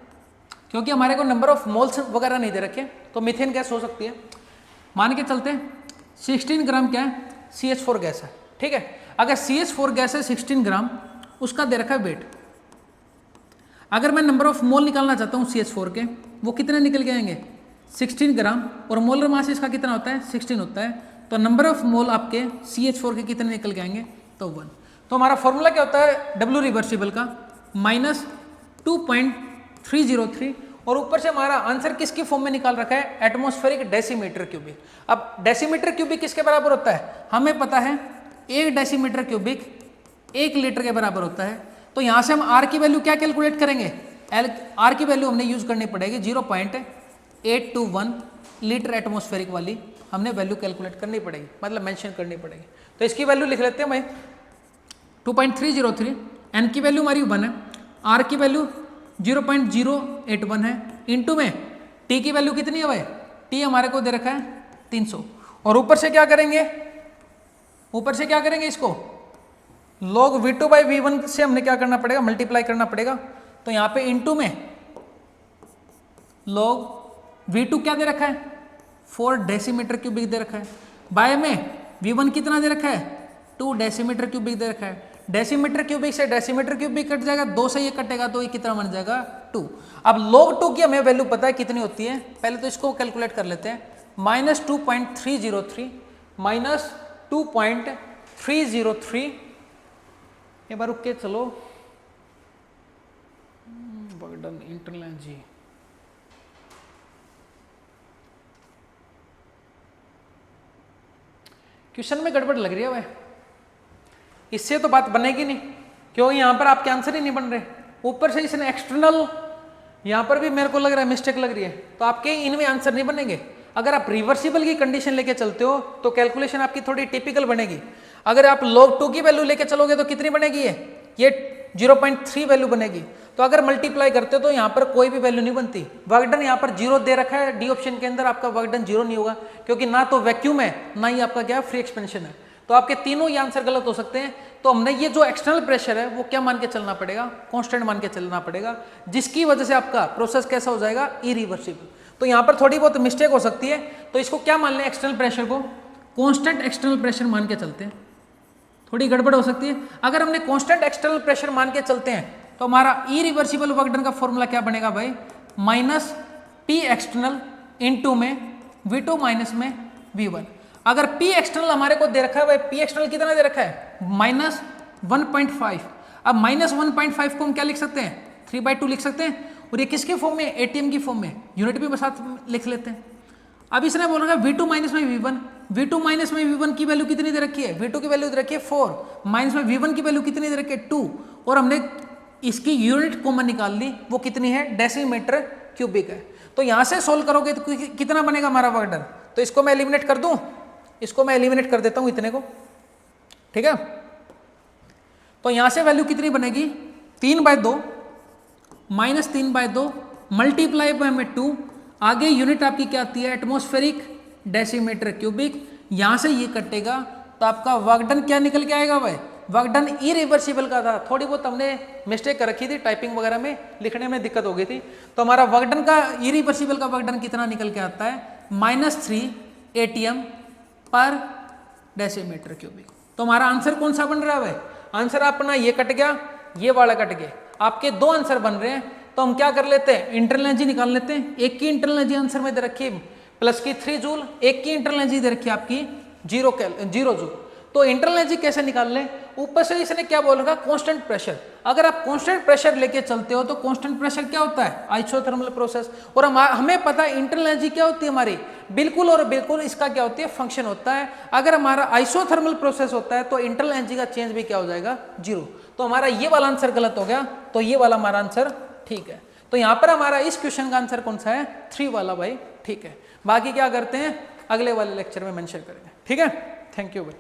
क्योंकि हमारे को नंबर ऑफ मोल्स वगैरह नहीं दे रखे, तो मीथेन गैस हो सकती है, मान के चलते हैं। 16 ग्राम क्या है, CH4 गैस है, ठीक है। अगर CH4 गैस है 16 ग्राम, उसका दे रखा है वेट। अगर मैं नंबर ऑफ मोल निकालना चाहता हूँ CH4 के, वो कितने निकल के आएंगे, 16 ग्राम, और मोलर मास इसका कितना होता है, 16 होता है। तो नंबर ऑफ मोल आपके CH4 के कितने निकल के आएंगे, तो 1। तो हमारा फॉर्मूला क्या होता है, W रिवर्सिबल का -2.303, और ऊपर से हमारा आंसर किसकी फॉर्म में निकाल रखा है, एटमॉस्फेरिक डेसीमीटर क्यूबिक। अब डेसीमीटर क्यूबिक किसके बराबर होता है, हमें पता है 1 डेसीमीटर क्यूबिक 1 लीटर के बराबर होता है। तो यहां से हम R की वैल्यू क्या कैलकुलेट करेंगे, R की वैल्यू हमने यूज करनी पड़ेगी 0.821 लीटर एटमॉस्फेरिक वाली। हमने वैल्यू कैलकुलेट करनी पड़ेगी, मतलब मेंशन करनी पड़ेगी। तो इसकी वैल्यू लिख लेते हैं भाई 2.303, एन की वैल्यू हमारी 1 है, आर की वैल्यू 0.081 है, इनटू में टी की वैल्यू कितनी है भाई, टी हमारे को दे रखा है 300, और ऊपर से क्या करेंगे, ऊपर से क्या करेंगे, इसको log V2 बाई V1 से हमने क्या करना पड़ेगा, मल्टीप्लाई करना पड़ेगा। तो यहाँ पे इनटू में log V2 क्या दे रखा है 4 डेसीमीटर क्यूबिक दे रखा है, बाय में V1 कितना दे रखा है 2 डेसीमीटर क्यूबिक दे रखा है। डेसीमीटर क्यूबिक से डेसीमीटर क्यूबिक कट जाएगा, 2 से ये कटेगा तो ये कितना बन जाएगा 2। अब log 2 की हमें वैल्यू पता है कितनी होती है, पहले तो इसको कैलकुलेट कर लेते हैं, -2.303 माइनस 2.303, एक बार रुक के चलो, वर्कडन इंटरनल एनर्जी, क्वेश्चन में गड़बड़ लग रही है भाई, इससे तो बात बनेगी नहीं, क्यों यहाँ पर आपके आंसर ही नहीं बन रहे, ऊपर से इसने एक्सटर्नल, यहाँ पर भी मेरे को लग रहा है मिस्टेक लग रही है, तो आपके इनमें आंसर नहीं बनेंगे। अगर आप रिवर्सिबल की कंडीशन लेके चलते हो तो कैलकुलेशन आपकी थोड़ी टिपिकल बनेगी। अगर आप log 2 की वैल्यू लेके चलोगे तो कितनी बनेगी, ये 0.3 वैल्यू बनेगी। तो अगर मल्टीप्लाई करते हो तो यहाँ पर कोई भी वैल्यू नहीं बनती। वर्क डन यहाँ पर 0 दे रखा है, डी ऑप्शन के अंदर आपका वर्क डन 0 नहीं होगा, क्योंकि ना तो वैक्यूम है ना ही आपका क्या फ्री एक्सपेंशन है। तो आपके तीनों ही आंसर गलत हो सकते हैं। तो हमने ये जो एक्सटर्नल प्रेशर है वो क्या मान के चलना पड़ेगा, कांस्टेंट मान के चलना पड़ेगा, जिसकी वजह से आपका प्रोसेस कैसा हो जाएगा, इरिवर्सिबल। तो यहाँ पर थोड़ी बहुत मिस्टेक हो सकती है, तो इसको क्या मान लें, एक्सटर्नल प्रेशर को कांस्टेंट एक्सटर्नल प्रेशर मान के चलते हैं, थोड़ी गड़बड़ हो सकती है। अगर हमने कांस्टेंट एक्सटर्नल प्रेशर मान के चलते हैं तो हमारा इरिवर्सिबल वर्क डन का फॉर्मूला क्या बनेगा भाई, माइनस पी एक्सटर्नल इनटू में V2 माइनस में V1। अगर P एक्सटर्नल हमारे को दे रखा है भाई, P एक्सटर्नल कितना दे रखा है, -1.5। अब -1.5 को हम क्या लिख सकते हैं, 3/2 लिख सकते हैं, और ये किसके फॉर्म में, ATM की फॉर्म में, यूनिट भी साथ लिख लेते हैं। अब इसने बोला है V2 माइनस में V1, V2 माइनस में V1 की वैल्यू कितनी दे रखी है, V2 की वैल्यू दे रखी है 4, माइनस में V1 की वैल्यू कितनी दे रखी है 2, और हमने इसकी यूनिट कॉमन निकाल ली, वो कितनी है, डेसीमीटर क्यूबिक है। तो यहां से सोल्व करोगे तो कितना बनेगा हमारा वर्क डन। तो इसको मैं एलिमिनेट कर दूं, इसको मैं एलिमिनेट कर देता हूं इतने को, ठीक है। तो यहां से वैल्यू कितनी बनेगी, 3/2 माइनस 3/2 मल्टीप्लाई बाय में 2, आगे यूनिट आपकी क्या आती है, एटमॉस्फेरिक डेसीमीटर क्यूबिक, यहां से ये कटेगा तो आपका वर्क डन क्या निकल के आएगा भाई, वर्क डन इरिवर्सिबल का था। थोड़ी बहुत हमने मिस्टेक कर रखी थी, टाइपिंग वगैरह में लिखने में दिक्कत हो गई थी, तो हमारा वर्क डन का इरिवर्सिबल का वर्क डन कितना निकल के आता है, -3 ATM पर डेसीमीटर क्यूबिक। तो हमारा आंसर कौन सा बन रहा है भाई, आंसर अपना ये कट गया, ये वाला कट गया, आपके दो आंसर बन रहे हैं। तो हम क्या कर लेते हैं, इंटरनल एनर्जी निकाल लेते हैं। एक की इंटरनल एनर्जी आंसर में दे रखी है +3 जूल, एक की इंटरनल एनर्जी दे रखी है आपकी 0 जूल। तो इंटरनल एनर्जी कैसे निकाल लें, ऊपर से इसने क्या बोल रखा, कांस्टेंट प्रेशर। अगर आप कांस्टेंट प्रेशर लेके चलते हो तो कांस्टेंट प्रेशर क्या होता है, आइसोथर्मल प्रोसेस, और हमें पता है इंटरनल एनर्जी क्या होती है हमारी, बिल्कुल और बिल्कुल इसका क्या होती है, फंक्शन होता है। अगर हमारा आइसोथर्मल प्रोसेस होता है तो इंटरनल एनर्जी का चेंज भी क्या हो जाएगा, 0। तो हमारा ये वाला आंसर गलत हो गया, तो ये वाला हमारा आंसर ठीक है। तो यहाँ पर हमारा इस क्वेश्चन का आंसर कौन सा है, 3 वाला भाई, ठीक है। बाकी क्या करते हैं अगले वाले लेक्चर में मेंशन करेंगे, ठीक है। थैंक यू भाई।